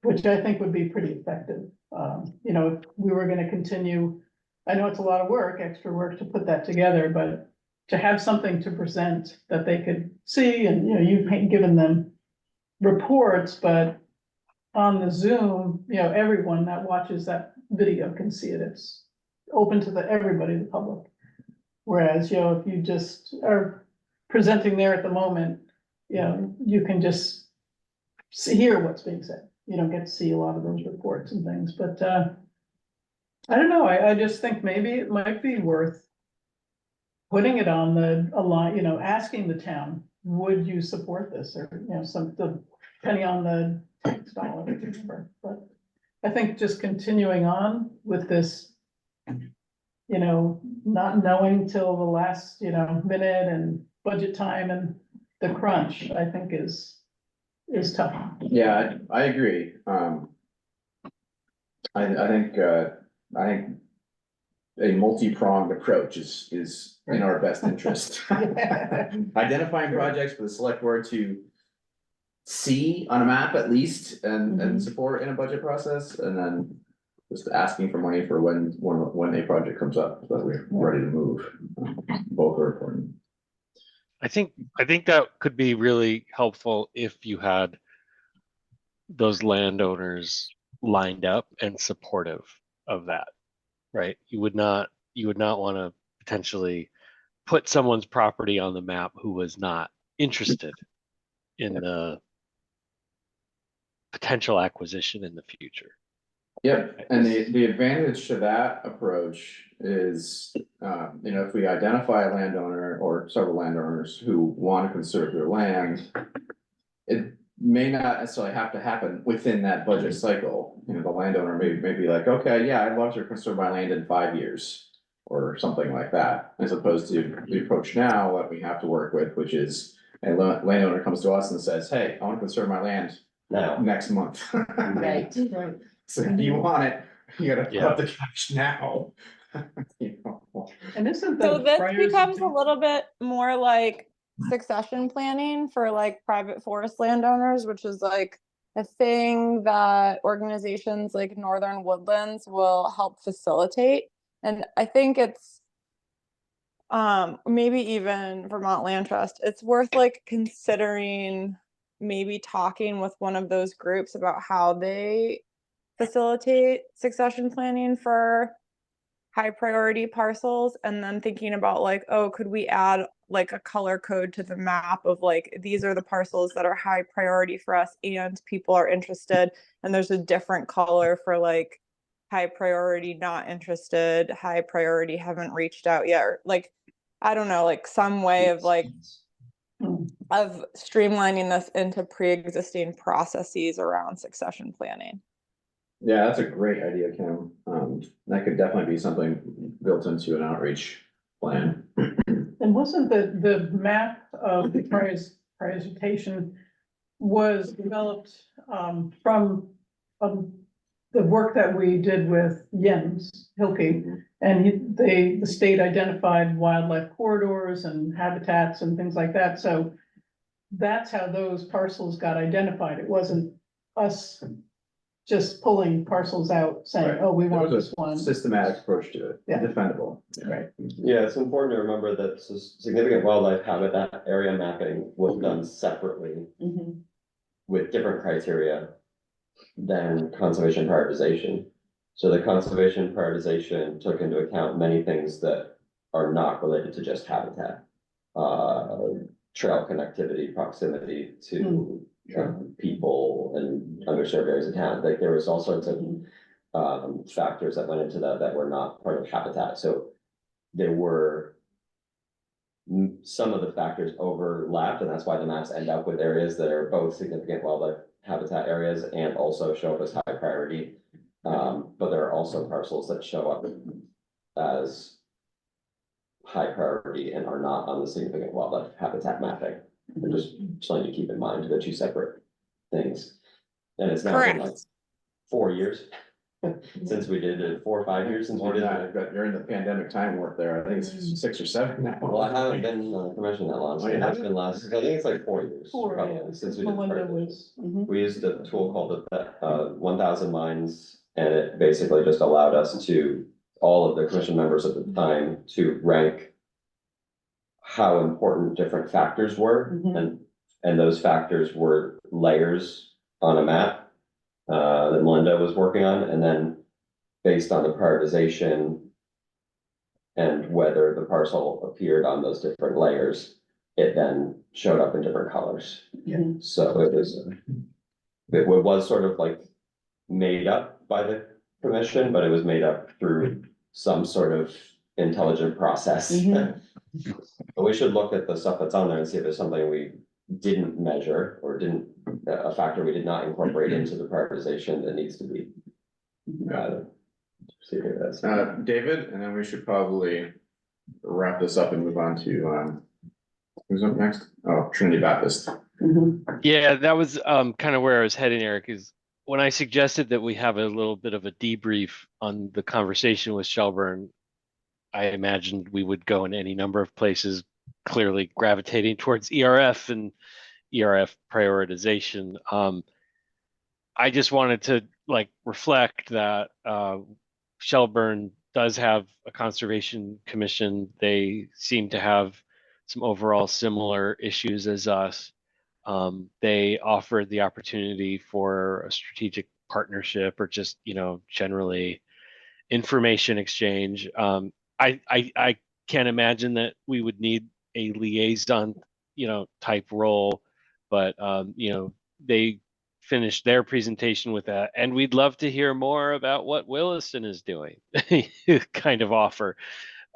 [SPEAKER 1] which I think would be pretty effective. If we were gonna continue I know it's a lot of work, extra work to put that together, but to have something to present that they could see and, you've given them reports, but on the Zoom, everyone that watches that video can see it. It's open to everybody, the public. Whereas, if you just are presenting there at the moment, you can just hear what's being said. You don't get to see a lot of those reports and things, but, I don't know, I just think maybe it might be worth putting it on a line, asking the town, would you support this, or, depending on the tax dollar, whatever. But I think just continuing on with this, not knowing till the last, minute and budget time and the crunch, I think is tough.
[SPEAKER 8] Yeah, I agree. I think a multi-pronged approach is in our best interest. Identifying projects for the select board to see on a map at least and support in a budget process, and then just asking for money for when a project comes up, so that we're ready to move. Both are important.
[SPEAKER 2] I think that could be really helpful if you had those landowners lined up and supportive of that, right? You would not want to potentially put someone's property on the map who was not interested in the potential acquisition in the future.
[SPEAKER 8] Yep, and the advantage to that approach is, if we identify a landowner or several landowners who want to conserve their land, it may not necessarily have to happen within that budget cycle. The landowner may be like, okay, yeah, I'd love to conserve my land in 5 years, or something like that, as opposed to the approach now that we have to work with, which is a landowner comes to us and says, hey, I want to conserve my land
[SPEAKER 3] Now,
[SPEAKER 8] next month.
[SPEAKER 6] Right.
[SPEAKER 1] Right.
[SPEAKER 8] So if you want it, you gotta put
[SPEAKER 2] Yeah.
[SPEAKER 8] up the cash now.
[SPEAKER 1] And isn't
[SPEAKER 5] So
[SPEAKER 1] the
[SPEAKER 5] this
[SPEAKER 1] priors-
[SPEAKER 5] becomes a little bit more like succession planning for like private forest landowners, which is like a thing that organizations like Northern Woodlands will help facilitate. And I think it's maybe even Vermont Land Trust, it's worth like considering maybe talking with one of those groups about how they facilitate succession planning for high priority parcels, and then thinking about like, oh, could we add like a color code to the map of like, these are the parcels that are high priority for us and people are interested, and there's a different color for like high priority not interested, high priority haven't reached out yet, or like, I don't know, like some way of like of streamlining this into pre-existing processes around succession planning.
[SPEAKER 8] Yeah, that's a great idea, Kim. That could definitely be something built into an outreach plan.
[SPEAKER 1] And wasn't the map of the prioritization was developed from the work that we did with Jens Hilke, and the state identified wildlife corridors and habitats and things like that. So that's how those parcels got identified. It wasn't us just pulling parcels out saying,
[SPEAKER 8] Right.
[SPEAKER 1] oh, we
[SPEAKER 8] There
[SPEAKER 1] want
[SPEAKER 8] was
[SPEAKER 1] this one.
[SPEAKER 8] a systematic approach to it,
[SPEAKER 1] Yeah.
[SPEAKER 8] defendable.
[SPEAKER 1] Right.
[SPEAKER 3] yeah, it's important to remember that significant wildlife habitat area mapping was done separately
[SPEAKER 6] Mhm.
[SPEAKER 3] with different criteria than conservation prioritization. So the conservation prioritization took into account many things that are not related to just habitat. Trail connectivity, proximity to people and underserved areas of town. Like there was all sorts of factors that went into that were not part of habitat. So there were some of the factors overlapped, and that's why the maps end up with areas that are both significant wildlife habitat areas and also show up as high priority. But there are also parcels that show up as high priority and are not on the significant wildlife habitat mapping. And just something to keep in mind, they're two separate things. And it's now been like
[SPEAKER 5] Correct.
[SPEAKER 3] 4 years since we did it, 4 or 5 years since we
[SPEAKER 8] More
[SPEAKER 3] did
[SPEAKER 8] than
[SPEAKER 3] it.
[SPEAKER 8] that, you're in the pandemic time work there. I think it's 6 or 7 now.
[SPEAKER 3] Well, I haven't been on the commission that long, so
[SPEAKER 8] Oh, you
[SPEAKER 3] it's been last, I think it's like 4 years.
[SPEAKER 1] Or,
[SPEAKER 3] Probably, since we did the
[SPEAKER 1] Melinda
[SPEAKER 3] prioritization.
[SPEAKER 1] was.
[SPEAKER 3] We used a tool called the 1000 Minds, and it basically just allowed us to all of the commission members at the time to rank how important different factors were, and those factors were layers on a map that Melinda was working on, and then based on the prioritization and whether the parcel appeared on those different layers, it then showed up in different colors. So it was sort of like made up by the commission, but it was made up through some sort of intelligent process. But we should look at the stuff that's on there and see if there's something we didn't measure or a factor we did not incorporate into the prioritization that needs to be. See if it is.
[SPEAKER 8] David, and then we should probably wrap this up and move on to, who's up next? Oh, Trinity Baptist.
[SPEAKER 2] Yeah, that was kind of where I was heading, Eric, is when I suggested that we have a little bit of a debrief on the conversation with Shelburne, I imagined we would go in any number of places, clearly gravitating towards ERF and ERF prioritization. I just wanted to like reflect that Shelburne does have a conservation commission. They seem to have some overall similar issues as us. They offered the opportunity for a strategic partnership or just, generally information exchange. I can't imagine that we would need a liaison, type role, but, they finished their presentation with that, and we'd love to hear more about what Williston is doing, kind of offer.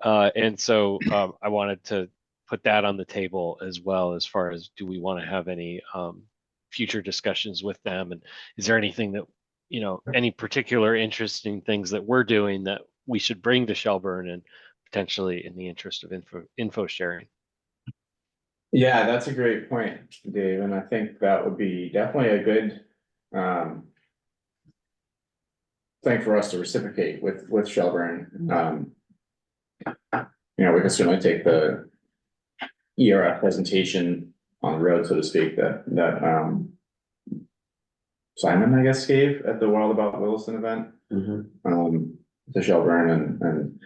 [SPEAKER 2] And so I wanted to put that on the table as well, as far as, do we want to have any future discussions with them, and is there anything that, any particular interesting things that we're doing that we should bring to Shelburne, and potentially in the interest of info sharing.
[SPEAKER 8] Yeah, that's a great point, Dave, and I think that would be definitely a good thing for us to reciprocate with Shelburne. We can certainly take the ERF presentation on the road, so to speak, that Simon, I guess, gave at the Wild About Williston event. To Shelburne and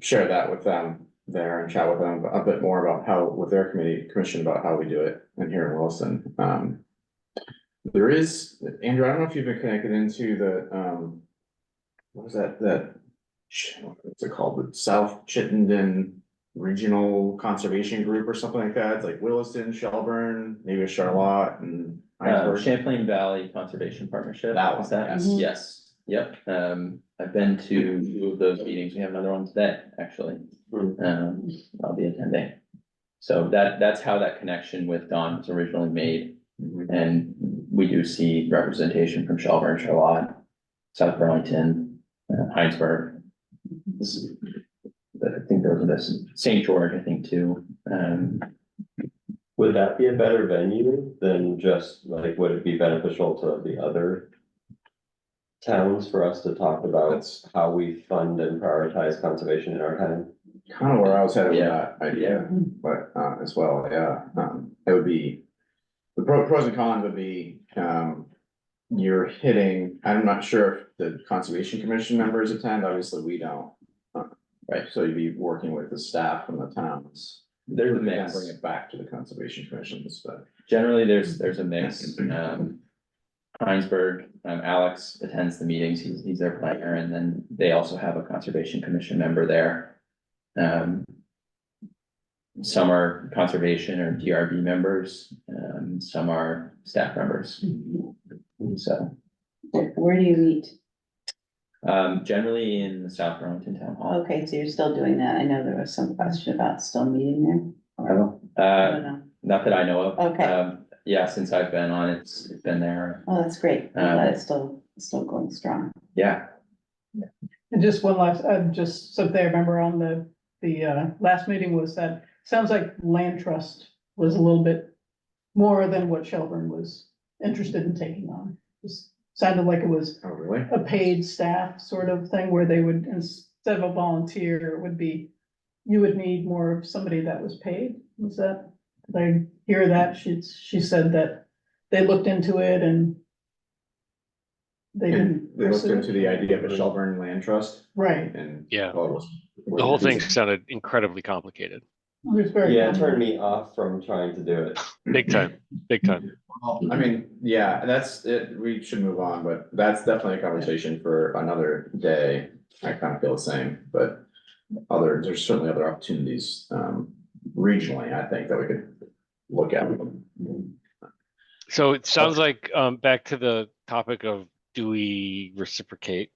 [SPEAKER 8] share that with them there and chat with them a bit more about with their commission about how we do it and here in Williston. There is, Andrew, I don't know if you've been connected into the what was that what's it called, the South Chittenden Regional Conservation Group or something like that. It's like Williston, Shelburne, maybe Charlotte and
[SPEAKER 7] Champlain Valley Conservation Partnership.
[SPEAKER 8] That one,
[SPEAKER 7] Is that?
[SPEAKER 8] yes.
[SPEAKER 7] Yes, yep. I've been to 2 of those meetings. We have another one today, actually. I'll be attending. So that's how that connection with Don was originally made. And we do see representation from Shelburne, Charlotte, South Burlington, Heinsberg. I think those are the St. George, I think, too.
[SPEAKER 3] Would that be a better venue than just like, would it be beneficial to the other towns for us to talk about how we fund and prioritize conservation in our town?
[SPEAKER 8] Kind of where I was headed with that idea, but as well, it would be, the pros and cons would be, you're hitting, I'm not sure if the Conservation Commission members attend, obviously we don't. Right, so you'd be working with the staff from the towns.
[SPEAKER 7] There's a
[SPEAKER 8] Bring
[SPEAKER 7] mix.
[SPEAKER 8] it back to the Conservation Commissions, but.
[SPEAKER 7] Generally, there's a mix. Heinsberg, Alex attends the meetings, he's their planner, and then they also have a Conservation Commission member there. Some are conservation or DRB members, some are staff members. So.
[SPEAKER 6] Where do you meet?
[SPEAKER 7] Generally in the South Burlington Town Hall.
[SPEAKER 6] Okay, so you're still doing that. I know there was some question about still meeting there. I don't know.
[SPEAKER 7] Not that I know of.
[SPEAKER 6] Okay.
[SPEAKER 7] Yeah, since I've been on, it's been there.
[SPEAKER 6] Oh, that's great. I'm glad it's still going strong.
[SPEAKER 7] Yeah.
[SPEAKER 1] And just one last, just something I remember on the last meeting was that, sounds like land trust was a little bit more than what Shelburne was interested in taking on. Just sounded like it was
[SPEAKER 8] Oh, really?
[SPEAKER 1] a paid staff sort of thing where they would, instead of a volunteer, it would be, you would need more of somebody that was paid. Was that, did I hear that? She said that they looked into it and they didn't.
[SPEAKER 8] They looked
[SPEAKER 1] pursue it.
[SPEAKER 8] into the idea of a Shelburne land trust
[SPEAKER 1] Right,
[SPEAKER 8] and.
[SPEAKER 2] Yeah.
[SPEAKER 8] well, it was-
[SPEAKER 2] The whole thing sounded incredibly complicated.
[SPEAKER 1] it was very.
[SPEAKER 3] Yeah, it turned me off from trying to do it.
[SPEAKER 2] Big time, big time.
[SPEAKER 8] I mean, yeah, that's it, we should move on, but that's definitely a conversation for another day. I kind of feel the same, but there's certainly other opportunities, regionally, I think that we could look at.
[SPEAKER 2] So it sounds like, back to the topic of, do we reciprocate?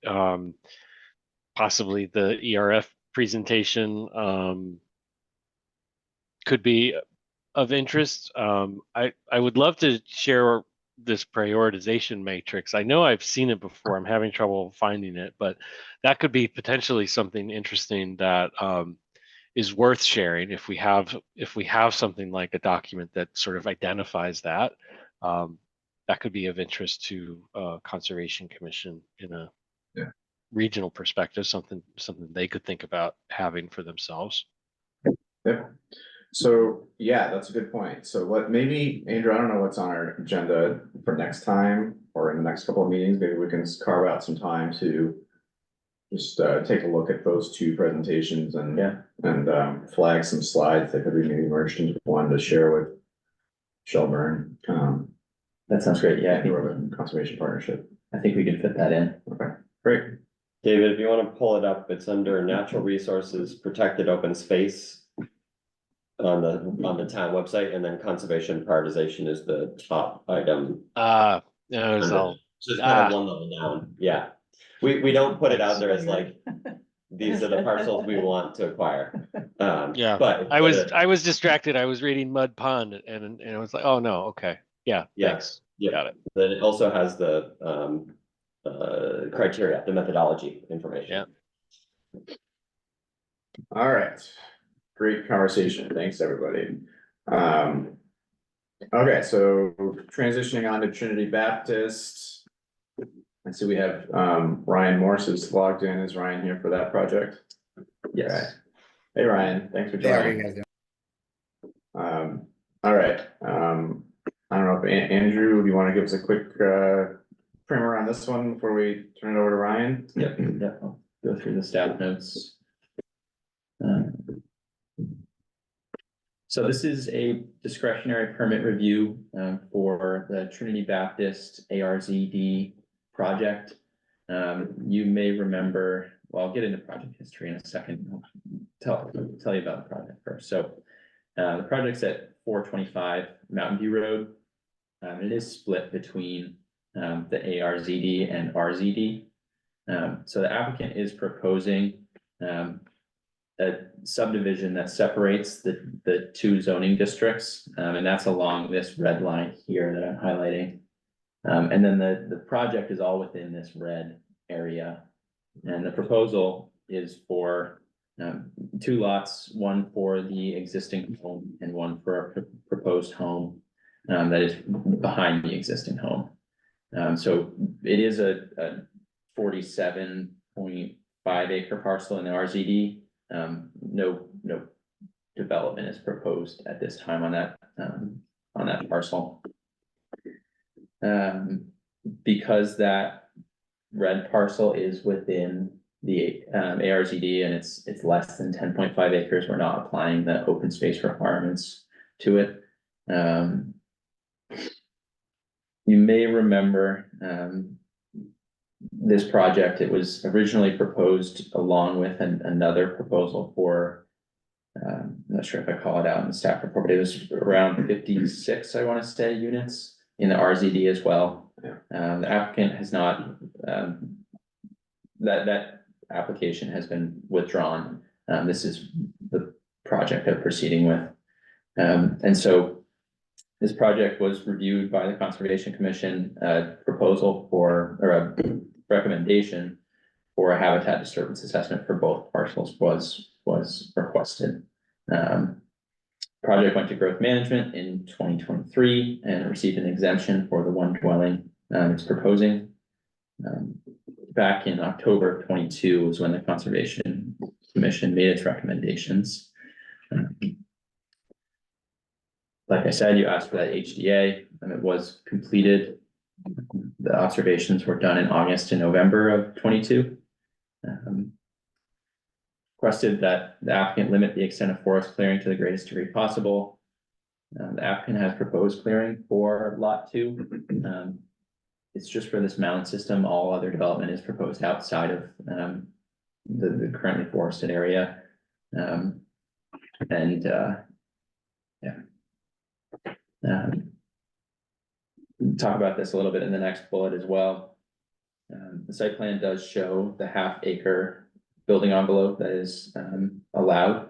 [SPEAKER 2] Possibly the ERF presentation, could be of interest. I would love to share this prioritization matrix. I know I've seen it before. I'm having trouble finding it, but that could be potentially something interesting that is worth sharing if we have something like a document that sort of identifies that. That could be of interest to Conservation Commission in a regional perspective, something they could think about having for themselves.
[SPEAKER 8] Yep. So, yeah, that's a good point. So maybe, Andrew, I don't know what's on our agenda for next time or in the next couple of meetings, maybe we can carve out some time to just take a look at those two presentations and flag some slides that could be maybe merged into one to share with Shelburne.
[SPEAKER 7] That sounds great. Yeah,
[SPEAKER 8] Or the Conservation Partnership.
[SPEAKER 7] I think we can fit that in.
[SPEAKER 8] Okay, great.
[SPEAKER 3] David, if you want to pull it up, it's under Natural Resources Protected Open Space on the town website, and then conservation prioritization is the top item.
[SPEAKER 2] No, it's all,
[SPEAKER 3] So it's kind of one level down. Yeah. We don't put it out there as like, these are the parcels we want to acquire.
[SPEAKER 2] yeah.
[SPEAKER 3] But
[SPEAKER 2] I was distracted. I was reading Mud Pond and I was like, oh no, okay. Yeah, thanks.
[SPEAKER 3] Yeah.
[SPEAKER 2] Got it.
[SPEAKER 3] Then it also has the criteria, the methodology information.
[SPEAKER 2] Yeah.
[SPEAKER 8] All right, great conversation. Thanks, everybody. Okay, so transitioning on to Trinity Baptist. I see we have Ryan Morse is logged in. Is Ryan here for that project?
[SPEAKER 7] Yes.
[SPEAKER 8] Okay. Hey, Ryan, thanks for
[SPEAKER 9] Hey, how are
[SPEAKER 8] joining.
[SPEAKER 9] you guys doing?
[SPEAKER 8] All right, I don't know if Andrew, do you want to give us a quick primer on this one before we turn it over to Ryan?
[SPEAKER 7] Yep, I'll go through the staff notes. So this is a discretionary permit review for the Trinity Baptist ARZD project. You may remember, well, I'll get into project history in a second. I'll tell you about the project first. So the project's at 425 Mountain View Road. It is split between the ARZD and RZD. So the applicant is proposing a subdivision that separates the two zoning districts, and that's along this red line here that I'm highlighting. And then the project is all within this red area. And the proposal is for two lots, one for the existing home and one for a proposed home that is behind the existing home. So it is a 47.5 acre parcel in the RZD. No development is proposed at this time on that parcel. Because that red parcel is within the ARZD and it's less than 10.5 acres, we're not applying the open space requirements to it. You may remember this project, it was originally proposed along with another proposal for, I'm not sure if I call it out in the staff report, but it was around 56, I want to say, units in the RZD as well.
[SPEAKER 8] Yeah.
[SPEAKER 7] The applicant has not, that application has been withdrawn. This is the project they're proceeding with. And so this project was reviewed by the Conservation Commission, proposal for, or a recommendation for a habitat disturbance assessment for both parcels was requested. Project went to growth management in 2023 and received an exemption for the one dwelling it's proposing. Back in October of 22 was when the Conservation Commission made its recommendations. Like I said, you asked for that HDA and it was completed The observations were done in August and November of 22. Requested that the applicant limit the extent of forest clearing to the greatest degree possible. The applicant has proposed clearing for lot 2. It's just for this mound system. All other development is proposed outside of the currently forested area. Talk about this a little bit in the next bullet as well. The site plan does show the half-acre building envelope that is allowed.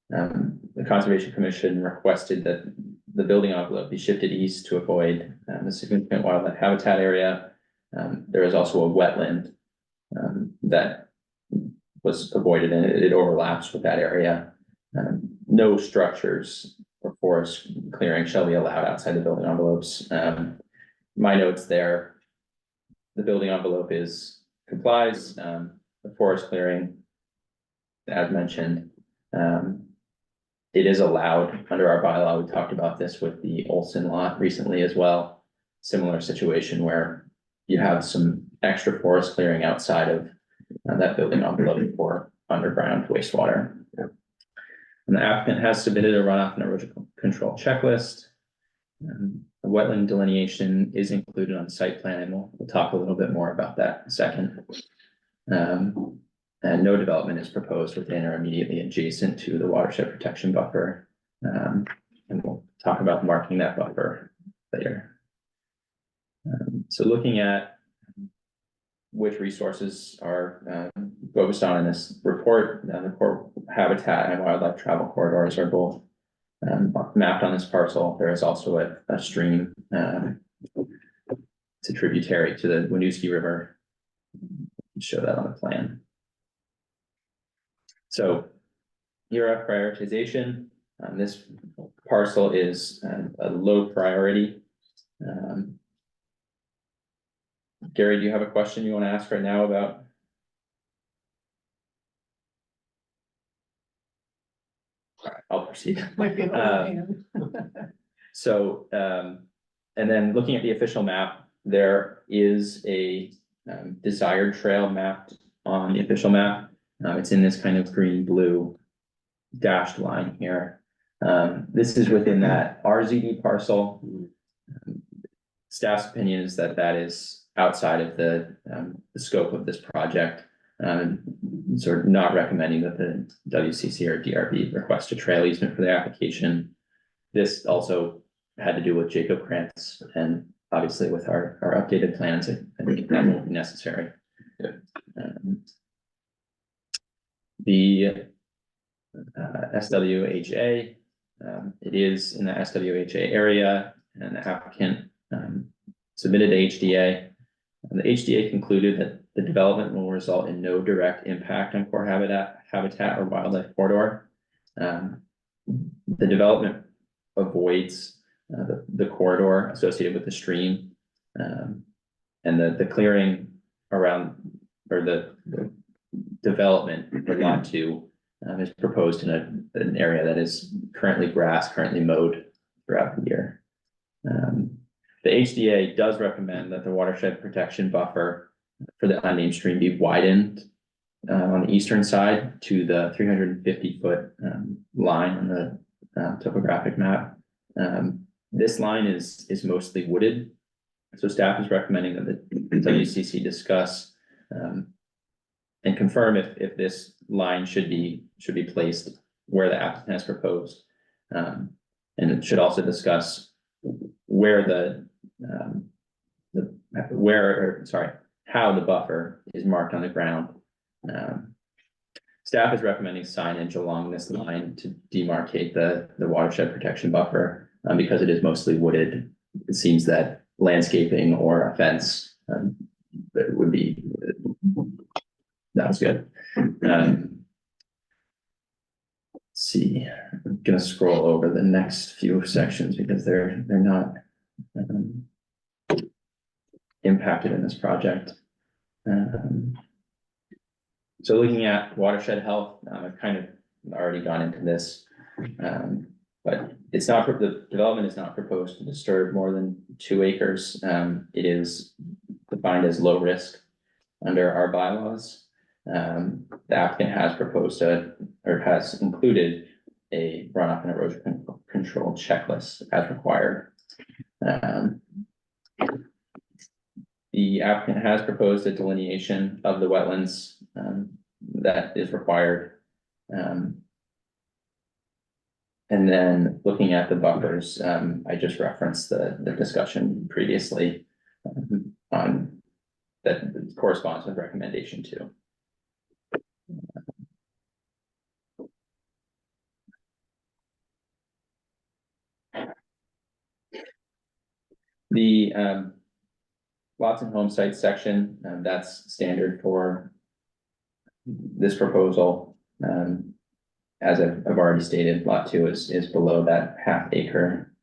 [SPEAKER 7] The Conservation Commission requested that the building envelope be shifted east to avoid the significant wildlife habitat area. There is also a wetland that was avoided, and it overlaps with that area. No structures or forest clearing shall be allowed outside the building envelopes. My notes there, the building envelope complies, the forest clearing, as mentioned, it is allowed under our bylaw. We talked about this with the Olson lot recently as well. Similar situation where you have some extra forest clearing outside of that building envelope for underground wastewater.
[SPEAKER 8] Yep.
[SPEAKER 7] And the applicant has submitted a runoff and erosion control checklist. The wetland delineation is included on the site plan, and we'll talk a little bit more about that in a second. And no development is proposed within or immediately adjacent to the watershed protection buffer. And we'll talk about marking that buffer later. So looking at which resources are focused on in this report, the core habitat and wildlife travel corridors are both mapped on this parcel. There is also a stream, it's a tributary to the Winooski River. Show that on the plan. So here our prioritization. This parcel is a low priority. Gary, do you have a question you want to ask right now about? All right, I'll proceed.
[SPEAKER 1] Might be an overhand.
[SPEAKER 7] So, and then looking at the official map, there is a desired trail mapped on the official map. It's in this kind of green-blue dashed line here. This is within that RZD parcel. Staff's opinion is that that is outside of the scope of this project. Sort of not recommending that the WCC or DRB request a trail easement for the application. This also had to do with Jacob Krantz, and obviously with our updated plans, I think that will be necessary.
[SPEAKER 3] Yeah.
[SPEAKER 7] The SWHA, it is in the SWHA area, and the applicant submitted to HDA. And the HDA concluded that the development will result in no direct impact on core habitat or wildlife corridor. The development avoids the corridor associated with the stream, and the clearing around, or the development for lot 2 is proposed in an area that is currently grass, currently mowed throughout the year. The HDA does recommend that the watershed protection buffer for the unnamed stream be widened on the eastern side to the 350-foot line on the topographic map. This line is mostly wooded, so staff is recommending that the WCC discuss and confirm if this line should be placed where the applicant has proposed, and it should also discuss where how the buffer is marked on the ground. Staff is recommending signage along this line to demarcate the watershed protection buffer, because it is mostly wooded. It seems that landscaping or a fence would be, that was good. Let's see, I'm gonna scroll over the next few sections because they're not impacted in this project. So looking at watershed health, I've kind of already gone into this. But it's not, the development is not proposed to disturb more than 2 acres. It is defined as low risk under our bylaws. The applicant has proposed or has included a runoff and erosion control checklist as required. The applicant has proposed a delineation of the wetlands that is required. And then looking at the buffers, I just referenced the discussion previously on that corresponds with recommendation 2. The lots and home sites section, that's standard for this proposal. As I've already stated, lot 2 is below that half acre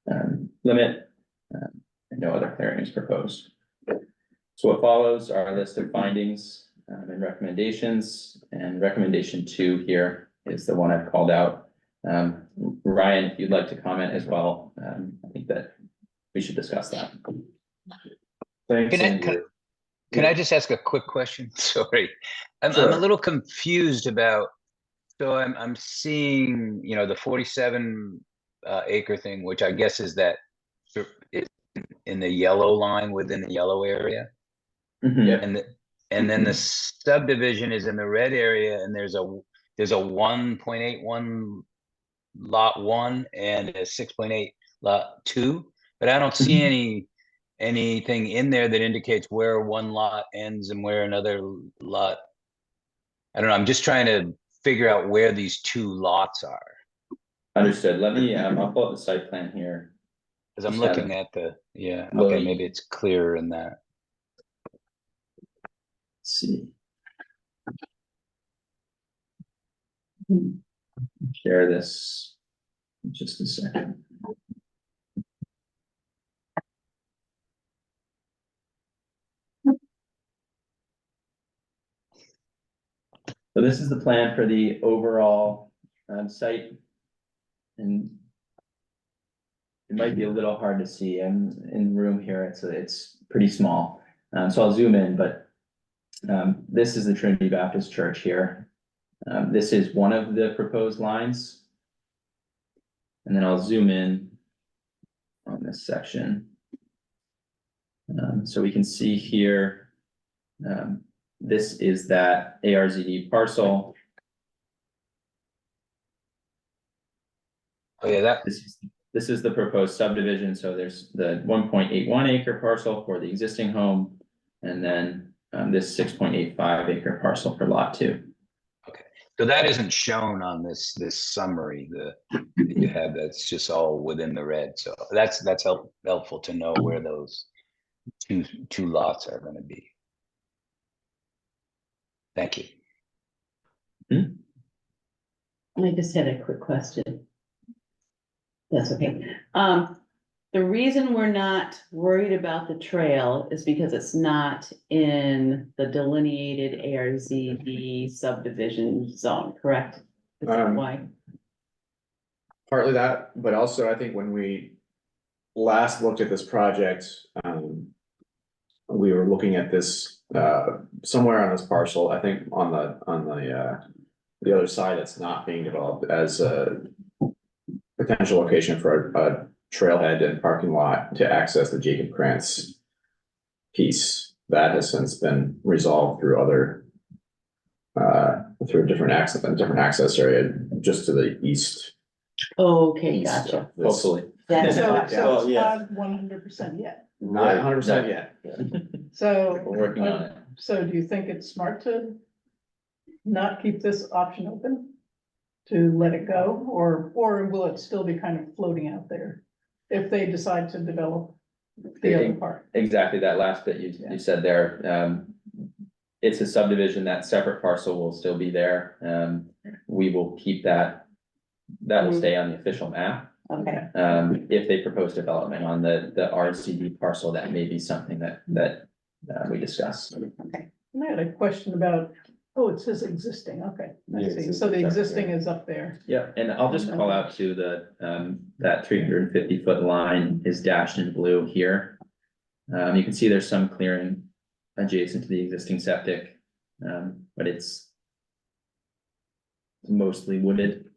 [SPEAKER 7] limit. And no other clearing is proposed. So what follows are a list of findings and recommendations, and recommendation 2 here is the one I've called out. Ryan, if you'd like to comment as well, I think that we should discuss that.
[SPEAKER 8] Thanks,
[SPEAKER 4] Can I-
[SPEAKER 8] Andrew.
[SPEAKER 4] Can I just ask a quick question? Sorry, I'm
[SPEAKER 8] Sure.
[SPEAKER 4] a little confused about. So I'm seeing, you know, the 47 acre thing, which I guess is that is in the yellow line within the yellow area,
[SPEAKER 8] Yep.
[SPEAKER 4] and then the subdivision is in the red area, and there's a 1.81 lot 1 and a 6.8 lot 2, but I don't see anything in there that indicates where one lot ends and where another lot. I don't know. I'm just trying to figure out where these 2 lots are.
[SPEAKER 7] Understood. Let me, I'll pull up the site plan here.
[SPEAKER 4] Because I'm
[SPEAKER 7] Just have
[SPEAKER 4] looking
[SPEAKER 7] it
[SPEAKER 4] at the, yeah, okay,
[SPEAKER 7] loading.
[SPEAKER 4] maybe it's clearer in that.
[SPEAKER 7] Let's see. Share this in just a second. So this is the plan for the overall site. And it might be a little hard to see. I'm in the room here, it's pretty small. So I'll zoom in, but this is the Trinity Baptist Church here. This is one of the proposed lines. And then I'll zoom in on this section. So we can see here, this is that ARZD parcel.
[SPEAKER 4] Oh yeah, that,
[SPEAKER 7] This is the proposed subdivision, so there's the 1.81 acre parcel for the existing home. And then this 6.85 acre parcel for lot 2.
[SPEAKER 4] so that isn't shown on this summary that you have. That's just all within the red. So that's helpful to know where those two lots are going to be. Thank you.
[SPEAKER 6] I just had a quick question. That's okay. The reason we're not worried about the trail is because it's not in the delineated ARZD subdivision zone, correct? Is that why?
[SPEAKER 8] Partly that, but also I think when we last looked at this project, we were looking at this, somewhere on this parcel, I think on the other side that's not being developed as a potential location for a trailhead and parking lot to access the Jacob Krantz piece. That has since been resolved through other, through a different access area just to the east.
[SPEAKER 6] Oh, okay,
[SPEAKER 8] east
[SPEAKER 6] gotcha.
[SPEAKER 8] of this.
[SPEAKER 7] Hopefully.
[SPEAKER 6] That's
[SPEAKER 1] So,
[SPEAKER 6] what-
[SPEAKER 1] so it's
[SPEAKER 3] yeah.
[SPEAKER 1] not 100% yet.
[SPEAKER 8] Not 100% yet.
[SPEAKER 1] So.
[SPEAKER 7] We're working on it.
[SPEAKER 1] So do you think it's smart to not keep this option open? To let it go, or will it still be kind of floating out there? If they decide to develop the other part?
[SPEAKER 7] Exactly, that last bit
[SPEAKER 1] Yeah.
[SPEAKER 7] you said there. It's a subdivision, that separate parcel will still be there. We will keep that. That will stay on the official map.
[SPEAKER 6] Okay,
[SPEAKER 7] If they propose development on the RCD parcel, that may be something that we discuss.
[SPEAKER 6] okay.
[SPEAKER 1] And I had a question about Oh, it says existing, okay, I
[SPEAKER 3] Yeah,
[SPEAKER 1] see,
[SPEAKER 3] it's
[SPEAKER 1] so the
[SPEAKER 3] up
[SPEAKER 1] existing
[SPEAKER 3] there.
[SPEAKER 1] is up there.
[SPEAKER 7] Yeah, and I'll just call out to the, that 350 foot line is dashed in blue here. You can see there's some clearing adjacent to the existing septic, but it's mostly wooded.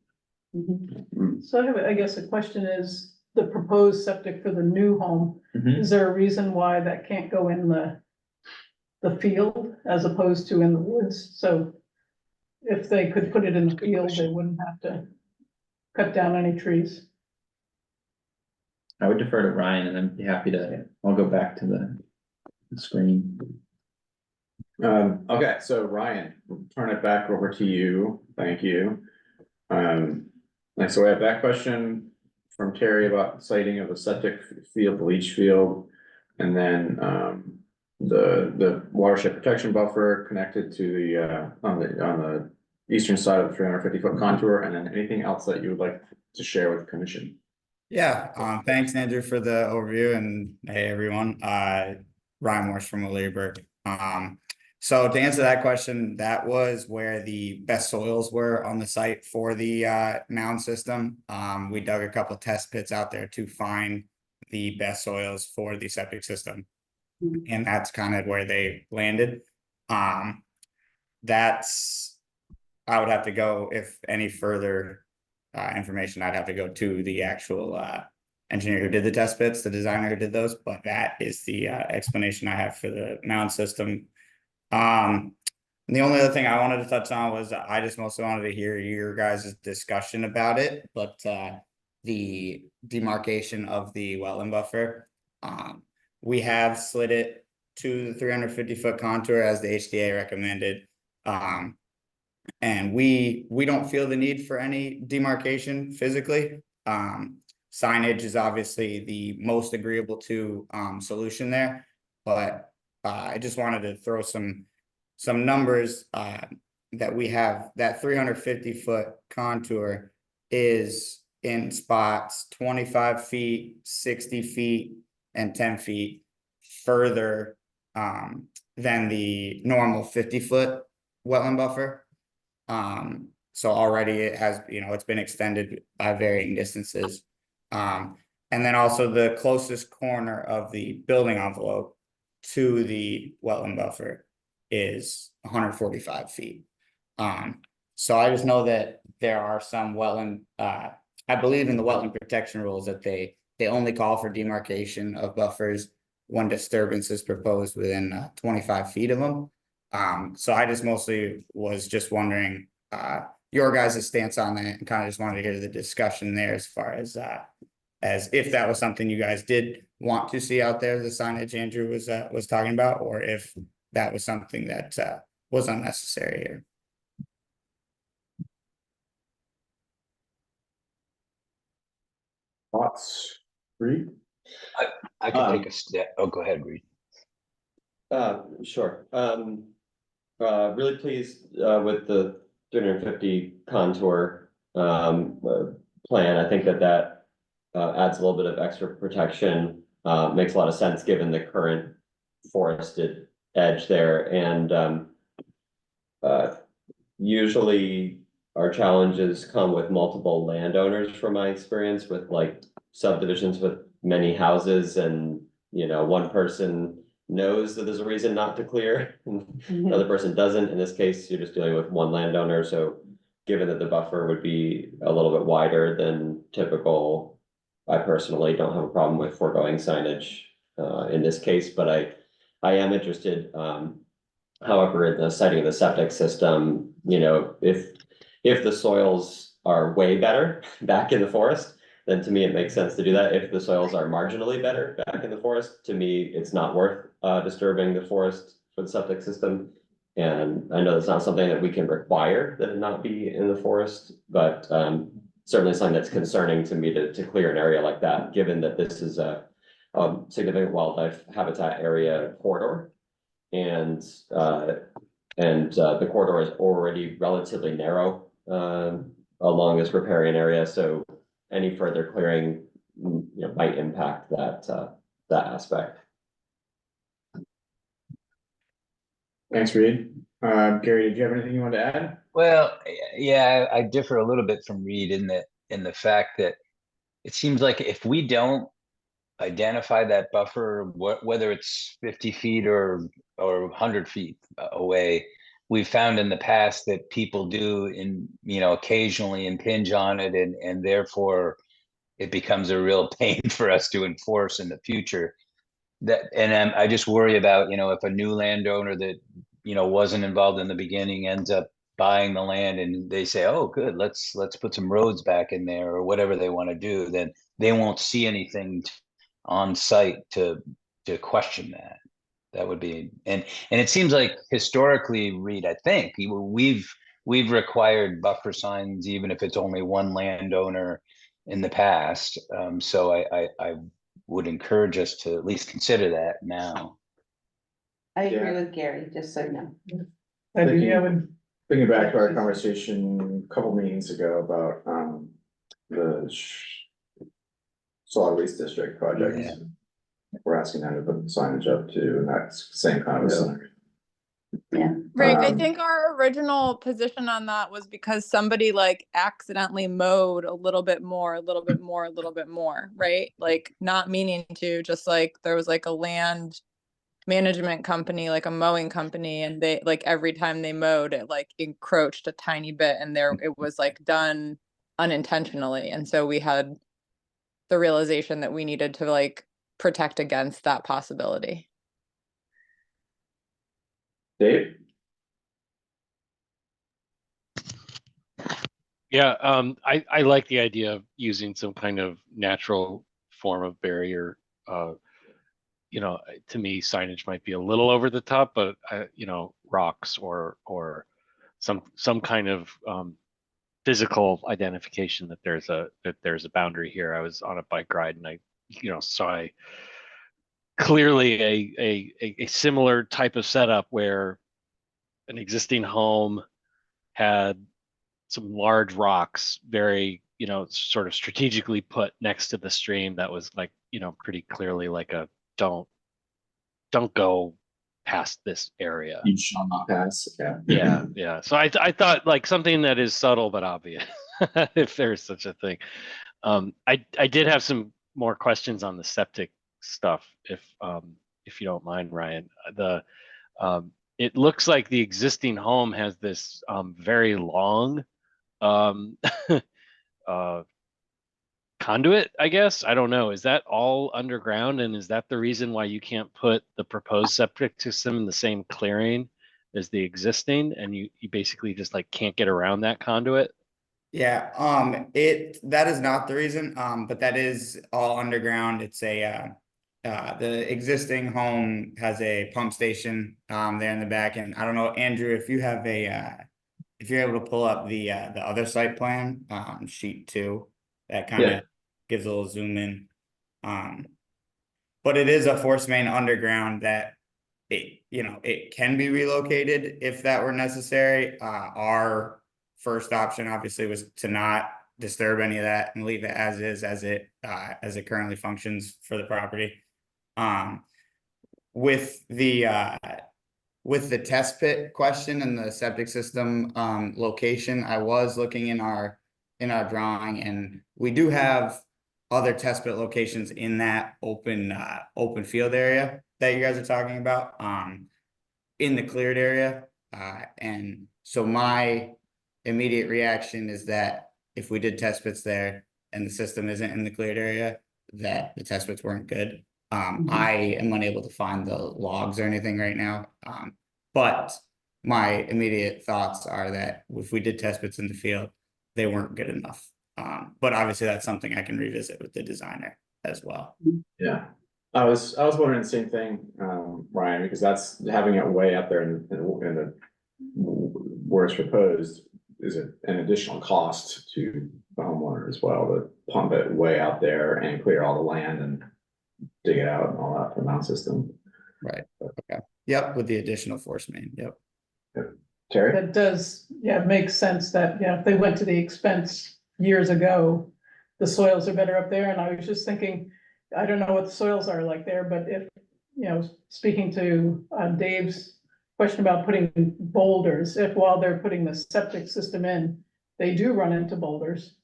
[SPEAKER 1] So I have, I guess the question is, the proposed septic for the new home,
[SPEAKER 7] Mhm.
[SPEAKER 1] is there a reason why that can't go in the field as opposed to in the woods? So if they could put it in the field, they wouldn't have to cut down any trees.
[SPEAKER 7] I would defer to Ryan and I'd be happy to, I'll go back to the screen.
[SPEAKER 8] Okay, so Ryan, we'll turn it back over to you. Thank you. Like, so we have that question from Terry about citing of the septic field, the leach field. And then, the watershed protection buffer connected to the, on the eastern side of the 350 foot contour. And then anything else that you would like to share with the commission?
[SPEAKER 10] Yeah, thanks Andrew for the overview, and hey everyone, Ryan Morse from Willieburg. So to answer that question, that was where the best soils were on the site for the mound system. We dug a couple test pits out there to find the best soils for the septic system. And that's kind of where they landed. That's, I would have to go, if any further information, I'd have to go to the actual engineer who did the test pits, the designer who did those, but that is the explanation I have for the mound system. The only other thing I wanted to touch on was I just mostly wanted to hear your guys' discussion about it, but the demarcation of the wetland buffer. We have slid it to the 350 foot contour as the HDA recommended. And we don't feel the need for any demarcation physically. Signage is obviously the most agreeable to solution there, but I just wanted to throw some numbers that we have. That 350 foot contour is in spots 25 feet, 60 feet, and 10 feet further than the normal 50 foot wetland buffer. So already it has, it's been extended by varying distances. And then also the closest corner of the building envelope to the wetland buffer is 145 feet. So I just know that there are some wetland, I believe in the wetland protection rules that they only call for demarcation of buffers when disturbance is proposed within 25 feet of them. So I just mostly was just wondering your guys' stance on that, and kind of just wanted to hear the discussion there as far as if that was something you guys did want to see out there, the signage Andrew was talking about, or if that was something that was unnecessary here.
[SPEAKER 8] Thoughts? Reed?
[SPEAKER 4] I can take a step. Oh, go ahead, Reed.
[SPEAKER 3] Sure. Really pleased with the 350 contour plan. I think that adds a little bit of extra protection. Makes a lot of sense given the current forested edge there. And usually our challenges come with multiple landowners, from my experience, with like subdivisions with many houses, and one person knows that there's a reason not to clear, and another person doesn't. In this case, you're just dealing with one landowner. So given that the buffer would be a little bit wider than typical, I personally don't have a problem with foregoing signage in this case, but I am interested, however, in the siting of the septic system, if the soils are way better back in the forest, then to me it makes sense to do that. If the soils are marginally better back in the forest, to me it's not worth disturbing the forest for the septic system. And I know that's not something that we can require, that it not be in the forest, but certainly something that's concerning to me to clear an area like that, given that this is a significant wildlife habitat area corridor. And the corridor is already relatively narrow along this riparian area, so any further clearing might impact that aspect.
[SPEAKER 8] Thanks, Reed. Gary, did you have anything you wanted to add?
[SPEAKER 4] Well, yeah, I differ a little bit from Reed in the fact that it seems like if we don't identify that buffer, whether it's 50 feet or 100 feet away, we've found in the past that people do occasionally impinge on it, and therefore it becomes a real pain for us to enforce in the future. I just worry about, if a new landowner that, wasn't involved in the beginning ends up buying the land and they say, oh, good, let's put some roads back in there or whatever they want to do, then they won't see anything on site to question that. That would be, and it seems like historically, Reed, I think we've required buffer signs, even if it's only one landowner in the past. So I would encourage us to at least consider that now.
[SPEAKER 6] I agree
[SPEAKER 8] Yeah.
[SPEAKER 6] with Gary, just so you know.
[SPEAKER 1] I do,
[SPEAKER 8] Thinking-
[SPEAKER 1] yeah, would,
[SPEAKER 8] Thinking back to our conversation a couple meetings ago about, the solid waste district project.
[SPEAKER 4] Yeah.
[SPEAKER 8] We're asking them to put signage up too, and that's the same kind of scenario.
[SPEAKER 5] Right, I
[SPEAKER 8] Um,
[SPEAKER 5] think our original position on that was because somebody like accidentally mowed a little bit more, a little bit more, a little bit more, right? Like not meaning to, just like there was like a land management company, like a mowing company, and they like every time they mowed it like encroached a tiny bit, and there it was like done unintentionally. And so we had the realization that we needed to like protect against that possibility.
[SPEAKER 8] Dave?
[SPEAKER 2] Yeah, I like the idea of using some kind of natural form of barrier. To me, signage might be a little over the top, but rocks or some kind of physical identification that there's a boundary here. I was on a bike ride and I saw clearly a similar type of setup where an existing home had some large rocks, very sort of strategically put next to the stream, that was like pretty clearly like a don't go past this area.
[SPEAKER 8] You shall not pass, yeah.
[SPEAKER 2] Yeah. So I thought like something that is subtle but obvious, if there's such a thing. I did have some more questions on the septic stuff, if you don't mind, Ryan. It looks like the existing home has this very long conduit, I guess. I don't know. Is that all underground, and is that the reason why you can't put the proposed septic system in the same clearing as the existing, and you basically just like can't get around that conduit?
[SPEAKER 10] Yeah, that is not the reason, but that is all underground. It's the existing home has a pump station, there in the back, and I don't know, Andrew, if you have if you're able to pull up the other site plan, sheet 2, that kind of
[SPEAKER 3] Yeah.
[SPEAKER 10] gives a little zoom in. But it is a force main underground that it can be relocated if that were necessary. Our first option obviously was to not disturb any of that and leave it as is, as it currently functions for the property. With the test pit question and the septic system location, I was looking in our drawing, and we do have other test pit locations in that open field area that you guys are talking about, in the cleared area. And so my immediate reaction is that if we did test pits there and the system isn't in the cleared area, that the test pits weren't good. I am unable to find the logs or anything right now. But my immediate thoughts are that if we did test pits in the field, they weren't good enough. But obviously that's something I can revisit with the designer as well.
[SPEAKER 8] Yeah, I was wondering the same thing, Ryan, because that's having it way up there in the where it's proposed is an additional cost to the homeowner as well, to pump it way out there and clear all the land and dig it out and all that for the mound system.
[SPEAKER 10] Right, okay, yep, with the additional force main, yep.
[SPEAKER 8] Terry?
[SPEAKER 1] that does, yeah, it makes sense that, if they went to the expense years ago, the soils are better up there, and I was just thinking, I don't know what the soils are like there, but if, speaking to Dave's question about putting boulders, if while they're putting the septic system in, they do run into boulders.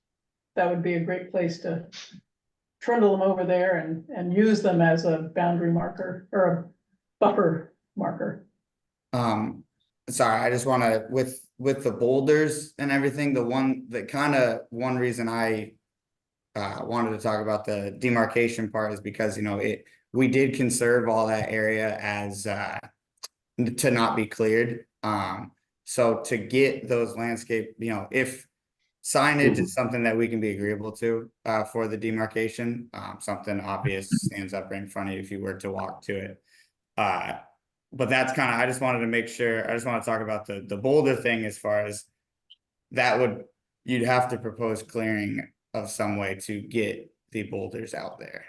[SPEAKER 1] That would be a great place to trundle them over there and use them as a boundary marker or a buffer marker.
[SPEAKER 10] Sorry, I just wanna, with the boulders and everything, one reason I wanted to talk about the demarcation part is because, you know, we did conserve all that area as to not be cleared. So to get those landscape, you know, if signage is something that we can be agreeable to for the demarcation, something obvious stands up right in front of you if you were to walk to it. But that's kind of, I just wanted to make sure, I just want to talk about the boulder thing as far as that you'd have to propose clearing of some way to get the boulders out there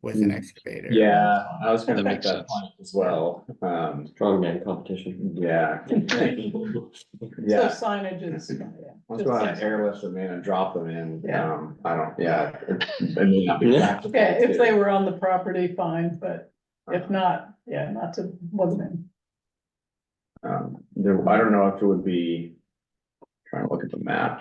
[SPEAKER 10] with an excavator.
[SPEAKER 8] Yeah, I was gonna
[SPEAKER 2] That
[SPEAKER 8] make
[SPEAKER 2] makes
[SPEAKER 8] that
[SPEAKER 2] sense.
[SPEAKER 8] point as well.
[SPEAKER 3] Strongman competition.
[SPEAKER 8] Yeah.
[SPEAKER 1] So
[SPEAKER 8] Yeah,
[SPEAKER 1] signage is, yeah.
[SPEAKER 8] I was
[SPEAKER 1] just
[SPEAKER 8] gonna
[SPEAKER 1] signage.
[SPEAKER 8] airlift them in and drop them in.
[SPEAKER 1] Yeah.
[SPEAKER 8] I don't, yeah. It may not be practical.
[SPEAKER 1] Yeah, if they
[SPEAKER 8] to-
[SPEAKER 1] were on the property, fine, but if not, yeah, not to plug them in.
[SPEAKER 8] I don't know if it would be, trying to look at the map.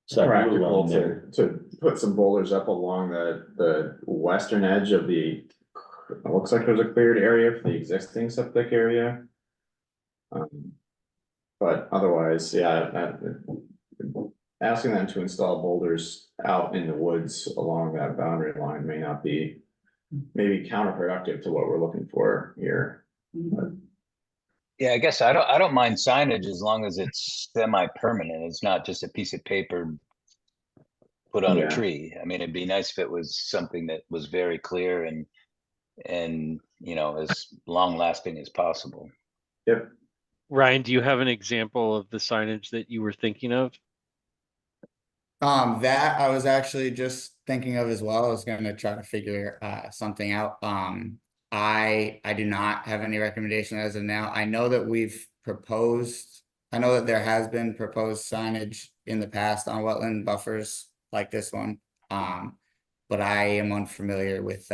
[SPEAKER 3] So
[SPEAKER 8] Practical
[SPEAKER 3] along there.
[SPEAKER 8] to put some boulders up along the western edge of it looks like there's a cleared area for the existing septic area. But otherwise, yeah, asking them to install boulders out in the woods along that boundary line may not be maybe counterproductive to what we're looking for here.
[SPEAKER 4] Yeah, I guess I don't mind signage as long as it's semi-permanent. It's not just a piece of paper put on
[SPEAKER 8] Yeah.
[SPEAKER 4] a tree. I mean, it'd be nice if it was something that was very clear and you know, as long lasting as possible.
[SPEAKER 8] Yep.
[SPEAKER 2] Ryan, do you have an example of the signage that you were thinking of?
[SPEAKER 10] That I was actually just thinking of as well. I was gonna try to figure something out. I do not have any recommendation as of now. I know that I know that there has been proposed signage in the past on wetland buffers like this one. But I am unfamiliar with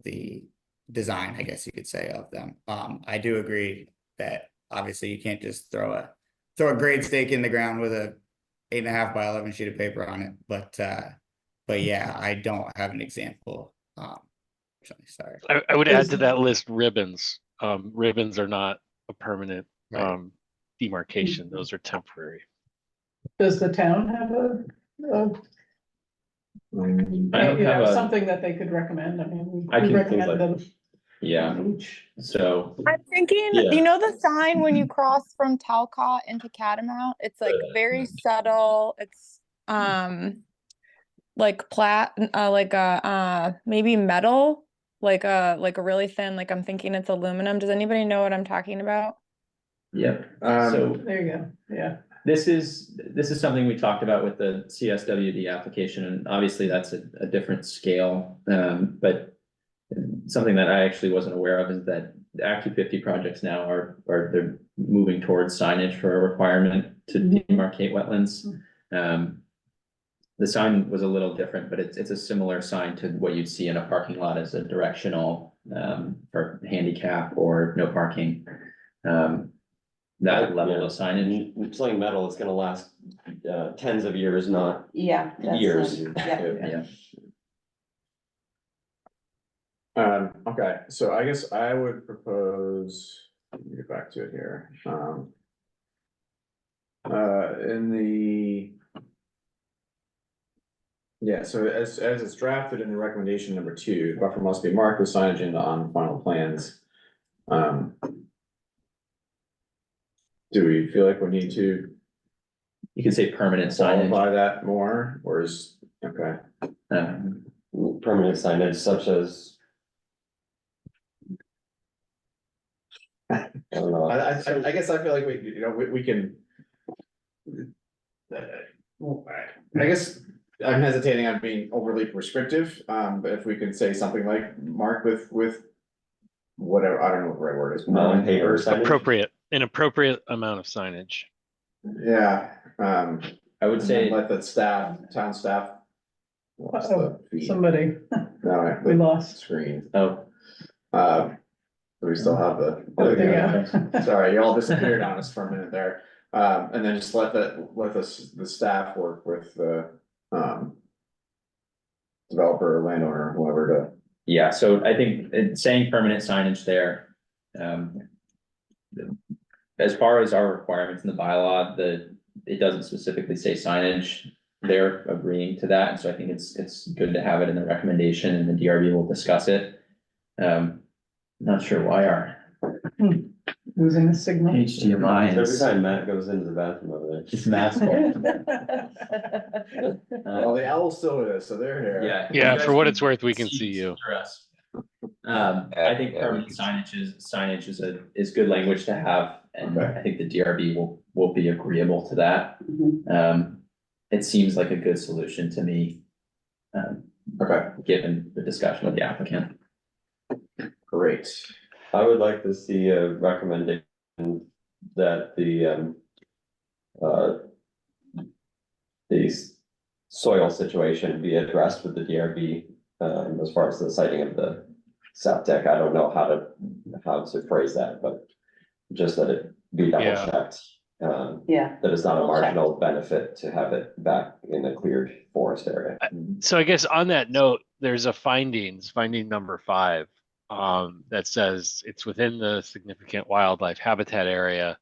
[SPEAKER 10] the design, I guess you could say, of them. I do agree that obviously you can't just throw a grade stake in the ground with a 8.5 by 11 sheet of paper on it, but yeah, I don't have an example. Sorry.
[SPEAKER 2] I would add to that list ribbons. Ribbons are not a permanent
[SPEAKER 10] Right.
[SPEAKER 2] demarcation. Those are temporary.
[SPEAKER 1] Does the town have
[SPEAKER 7] I don't
[SPEAKER 1] you know,
[SPEAKER 7] have a,
[SPEAKER 1] something that they could recommend? I mean,
[SPEAKER 7] I
[SPEAKER 1] we
[SPEAKER 7] can think
[SPEAKER 1] recommend
[SPEAKER 7] like-
[SPEAKER 1] them
[SPEAKER 7] yeah,
[SPEAKER 1] each.
[SPEAKER 7] so,
[SPEAKER 5] I'm thinking,
[SPEAKER 3] Yeah.
[SPEAKER 5] you know, the sign when you cross from Talcott into Catamount, it's like very subtle. It's like maybe metal, like a really thin, like I'm thinking it's aluminum. Does anybody know what I'm talking about?
[SPEAKER 7] yep.
[SPEAKER 8] Um,
[SPEAKER 7] So
[SPEAKER 1] There you go, yeah.
[SPEAKER 7] this is something we talked about with the CSWD application, and obviously that's a different scale. But something that I actually wasn't aware of is that the Act 250 projects now they're moving towards signage for a requirement to demarcate wetlands. The sign was a little different, but it's a similar sign to what you'd see in a parking lot as a directional for handicap or no parking. That level of signage.
[SPEAKER 3] Something metal is gonna last tens of years, not
[SPEAKER 6] Yeah. that's,
[SPEAKER 3] years.
[SPEAKER 6] Yeah.
[SPEAKER 3] Yeah.
[SPEAKER 8] Okay, so I guess I would propose, let me get back to it here. Yeah, so as it's drafted in the recommendation number 2, buffer must be marked with signage on final plans. Do we feel like we need to
[SPEAKER 7] You could say permanent signage.
[SPEAKER 8] qualify that more, or is, okay?
[SPEAKER 3] Permanent signage such as. I don't know.
[SPEAKER 8] I guess I feel like we can. I guess I'm hesitating on being overly prescriptive, but if we can say something like mark with. Whatever, I don't know what the right word is.
[SPEAKER 3] Non-paper signage.
[SPEAKER 2] An appropriate amount of signage.
[SPEAKER 8] Yeah,
[SPEAKER 7] I would say,
[SPEAKER 8] let the town staff. Lost the feed.
[SPEAKER 1] Somebody,
[SPEAKER 8] No,
[SPEAKER 1] we
[SPEAKER 8] the
[SPEAKER 1] lost.
[SPEAKER 8] screen.
[SPEAKER 7] oh,
[SPEAKER 8] We still have the.
[SPEAKER 1] Yeah.
[SPEAKER 8] Sorry, you all disappeared on us for a minute there. And then just let the staff work with the, developer, or landowner, whoever to.
[SPEAKER 7] Yeah, so I think saying permanent signage there. As far as our requirements in the bylaw, it doesn't specifically say signage. They're agreeing to that, so I think it's good to have it in the recommendation, and the DRB will discuss it. Not sure why our
[SPEAKER 1] Losing the signal.
[SPEAKER 7] HDMI
[SPEAKER 3] Every
[SPEAKER 7] is
[SPEAKER 3] time Matt goes into the bathroom over there.
[SPEAKER 7] it's massive.
[SPEAKER 8] Well, the owl's still with us, so they're here.
[SPEAKER 7] Yeah.
[SPEAKER 2] Yeah,
[SPEAKER 7] you guys
[SPEAKER 2] for what
[SPEAKER 7] can
[SPEAKER 2] it's worth, we can see you.
[SPEAKER 7] through us. I think
[SPEAKER 4] Yeah,
[SPEAKER 7] permanent signage is good language to have, and
[SPEAKER 8] Okay.
[SPEAKER 7] I think the DRB will be agreeable to that. It seems like a good solution to me.
[SPEAKER 8] Okay,
[SPEAKER 7] Given the discussion with the applicant.
[SPEAKER 8] great.
[SPEAKER 3] I would like to see a recommendation that the soil situation be addressed with the DRB, as far as the siting of the septic. I don't know how to phrase that, but just that it be double
[SPEAKER 2] Yeah.
[SPEAKER 3] checked.
[SPEAKER 6] Yeah,
[SPEAKER 3] That it's not a
[SPEAKER 6] Double checked.
[SPEAKER 3] marginal benefit to have it back in a cleared forest area.
[SPEAKER 2] So I guess on that note, there's a finding number 5, that says it's within the significant wildlife habitat area,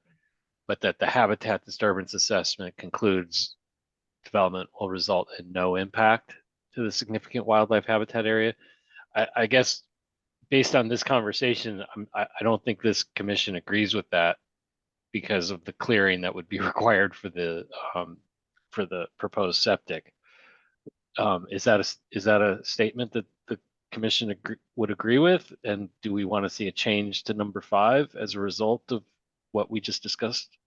[SPEAKER 2] but that the habitat disturbance assessment concludes development will result in no impact to the significant wildlife habitat area. I guess based on this conversation, I don't think this commission agrees with that because of the clearing that would be required for the proposed septic. Is that a statement that the commission would agree with? And do we want to see a change to number 5 as a result of what we just discussed?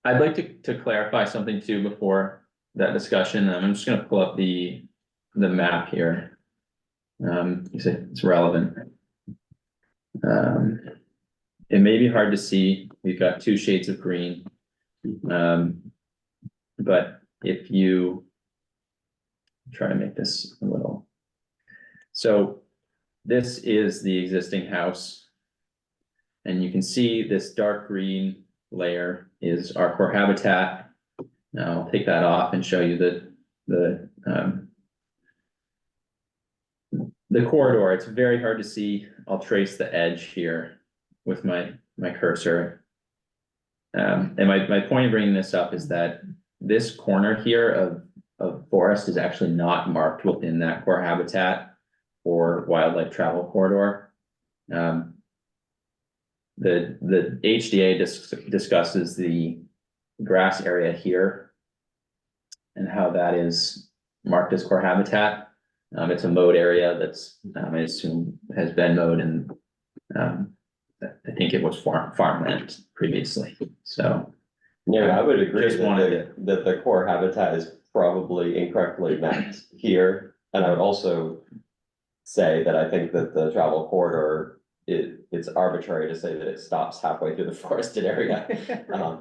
[SPEAKER 7] I'd like to clarify something too before that discussion. I'm just gonna pull up the map here. You say it's relevant. It may be hard to see. We've got 2 shades of green. But if you try to make this a little. So this is the existing house. And you can see this dark green layer is our core habitat. Now I'll take that off and show you the corridor. It's very hard to see. I'll trace the edge here with my cursor. And my point of bringing this up is that this corner here of forest is actually not marked within that core habitat or wildlife travel corridor. The HDA discusses the grass area here and how that is marked as core habitat. It's a mowed area that's, I assume, has been mowed, and I think it was farmland previously, so.
[SPEAKER 3] Yeah, I would agree
[SPEAKER 7] Just wanted
[SPEAKER 3] that the core habitat is probably incorrectly mapped here. And I would also say that I think that the travel corridor, it's arbitrary to say that it stops halfway through the forested area.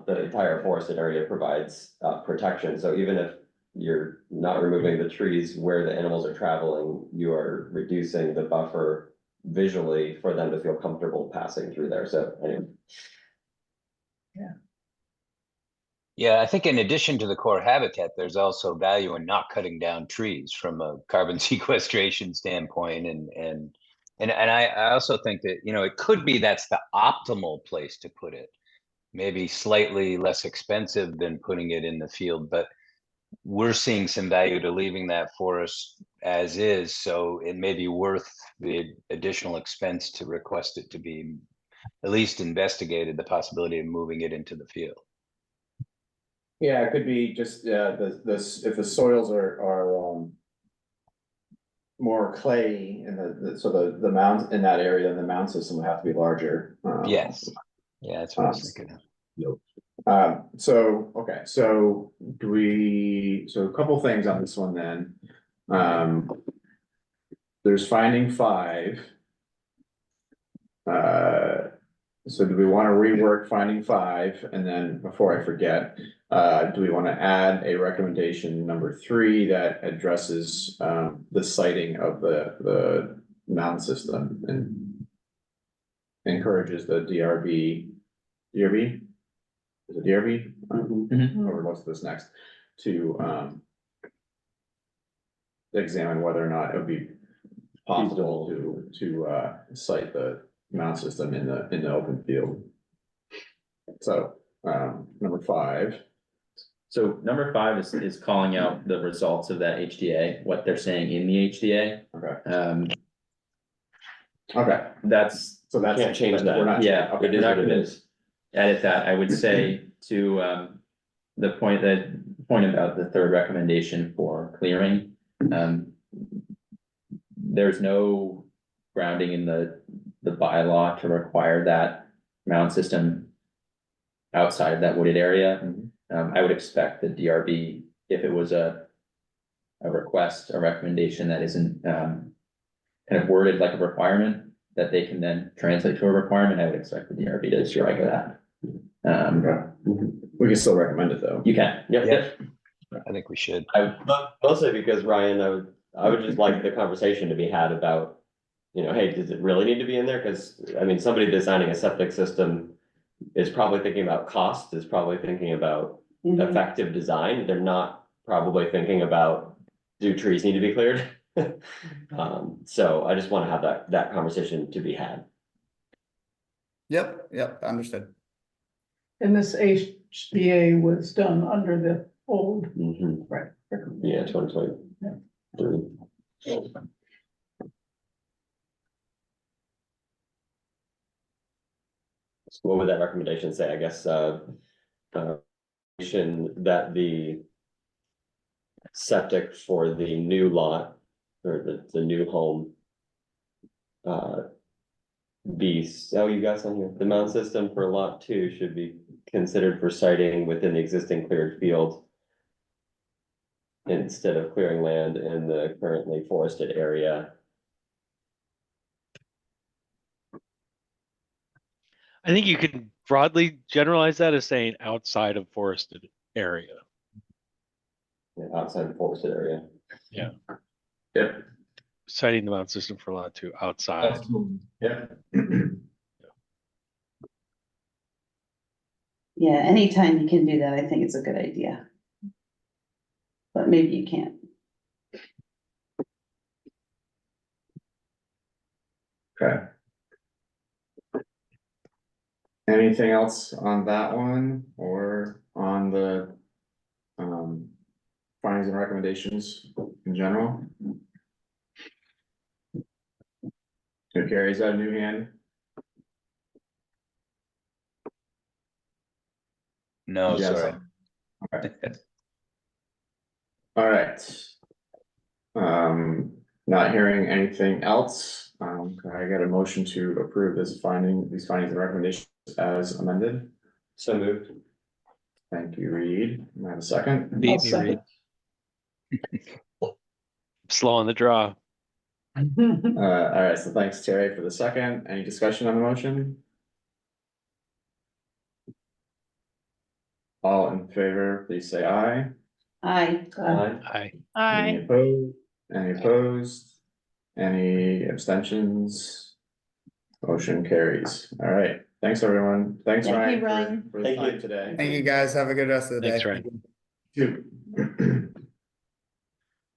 [SPEAKER 3] The entire forested area provides protection. So even if you're not removing the trees where the animals are traveling, you are reducing the buffer visually for them to feel comfortable passing through there. So anyway.
[SPEAKER 4] Yeah, I think in addition to the core habitat, there's also value in not cutting down trees from a carbon sequestration standpoint. And I also think that, it could be that's the optimal place to put it. Maybe slightly less expensive than putting it in the field, but we're seeing some value to leaving that forest as is. So it may be worth the additional expense to request it to be at least investigated, the possibility of moving it into the field.
[SPEAKER 8] Yeah, it could be just, if the soils are more clay in so the mound in that area, then the mound system would have to be larger.
[SPEAKER 4] Yes. Yeah, that's what I was thinking of.
[SPEAKER 8] So, okay, so so a couple things on this one then. There's finding 5. So do we want to rework finding 5? And then before I forget, do we want to add a recommendation number 3 that addresses the siting of the mountain system? And encourages the DRB? Is it DRB? Or what's this next? To, examine whether or not it would be possible to site the mound system in the open field. So, number 5.
[SPEAKER 7] So number 5 is calling out the results of that HDA, what they're saying in the HDA.
[SPEAKER 8] Okay. Okay,
[SPEAKER 7] That's,
[SPEAKER 8] so that's.
[SPEAKER 3] Can't change that.
[SPEAKER 8] We're not.
[SPEAKER 7] yeah,
[SPEAKER 8] Okay.
[SPEAKER 3] It is what it is.
[SPEAKER 7] edit that. I would say to, the point about the third recommendation for clearing, there's no grounding in the bylaw to require that mound system outside of that wooded area. I would expect the DRB, if it was a request, a recommendation that isn't, kind of worded like a requirement, that they can then translate to a requirement, I would expect the DRB to strike that.
[SPEAKER 8] Okay. We can still recommend it though.
[SPEAKER 7] You can, yep.
[SPEAKER 4] I think we should.
[SPEAKER 3] Mostly because Ryan, I would just like the conversation to be had about, hey, does it really need to be in there? Cause I mean, somebody designing a septic system is probably thinking about cost, is probably thinking about effective design. They're not probably thinking about, do trees need to be cleared? So I just want to have that conversation to be had.
[SPEAKER 10] Yep, understood.
[SPEAKER 1] And this HBA was done under the old, right?
[SPEAKER 3] Yeah, 2023. So what would that recommendation say? I guess, that the septic for the new lot or the new home you guys on here, the mound system for lot 2 should be considered for siting within the existing cleared field instead of clearing land in the currently forested area.
[SPEAKER 2] I think you can broadly generalize that as saying outside of forested area.
[SPEAKER 3] Outside the forested area.
[SPEAKER 2] Yeah.
[SPEAKER 8] Yep.
[SPEAKER 2] Citing the mound system for lot 2 outside.
[SPEAKER 8] Yep.
[SPEAKER 6] Yeah, anytime you can do that, I think it's a good idea. But maybe you can't.
[SPEAKER 8] Okay. Anything else on that one or on the findings and recommendations in general? Okay, Carrie, is that a new hand?
[SPEAKER 4] No,
[SPEAKER 8] Yes.
[SPEAKER 4] sorry.
[SPEAKER 8] Okay. All right. Not hearing anything else, can I get a motion to approve these findings and recommendations as amended?
[SPEAKER 3] So moved.
[SPEAKER 8] Thank you, Reed. Can I have a second?
[SPEAKER 2] Beat me,
[SPEAKER 1] second.
[SPEAKER 2] Reed. Slow on the draw.
[SPEAKER 8] All right, so thanks, Terry, for the second. Any discussion on the motion? All in favor, please say aye.
[SPEAKER 6] I,
[SPEAKER 2] Aye.
[SPEAKER 8] Any opposed? Any opposed? Any abstentions? Motion carries. All right, thanks, everyone. Thanks,
[SPEAKER 6] Thank
[SPEAKER 8] Ryan,
[SPEAKER 6] you, Ryan.
[SPEAKER 8] for the
[SPEAKER 3] Thank you.
[SPEAKER 8] time today.
[SPEAKER 10] Thank you, guys. Have a good rest of the
[SPEAKER 2] Thanks,
[SPEAKER 10] day.
[SPEAKER 2] Ryan.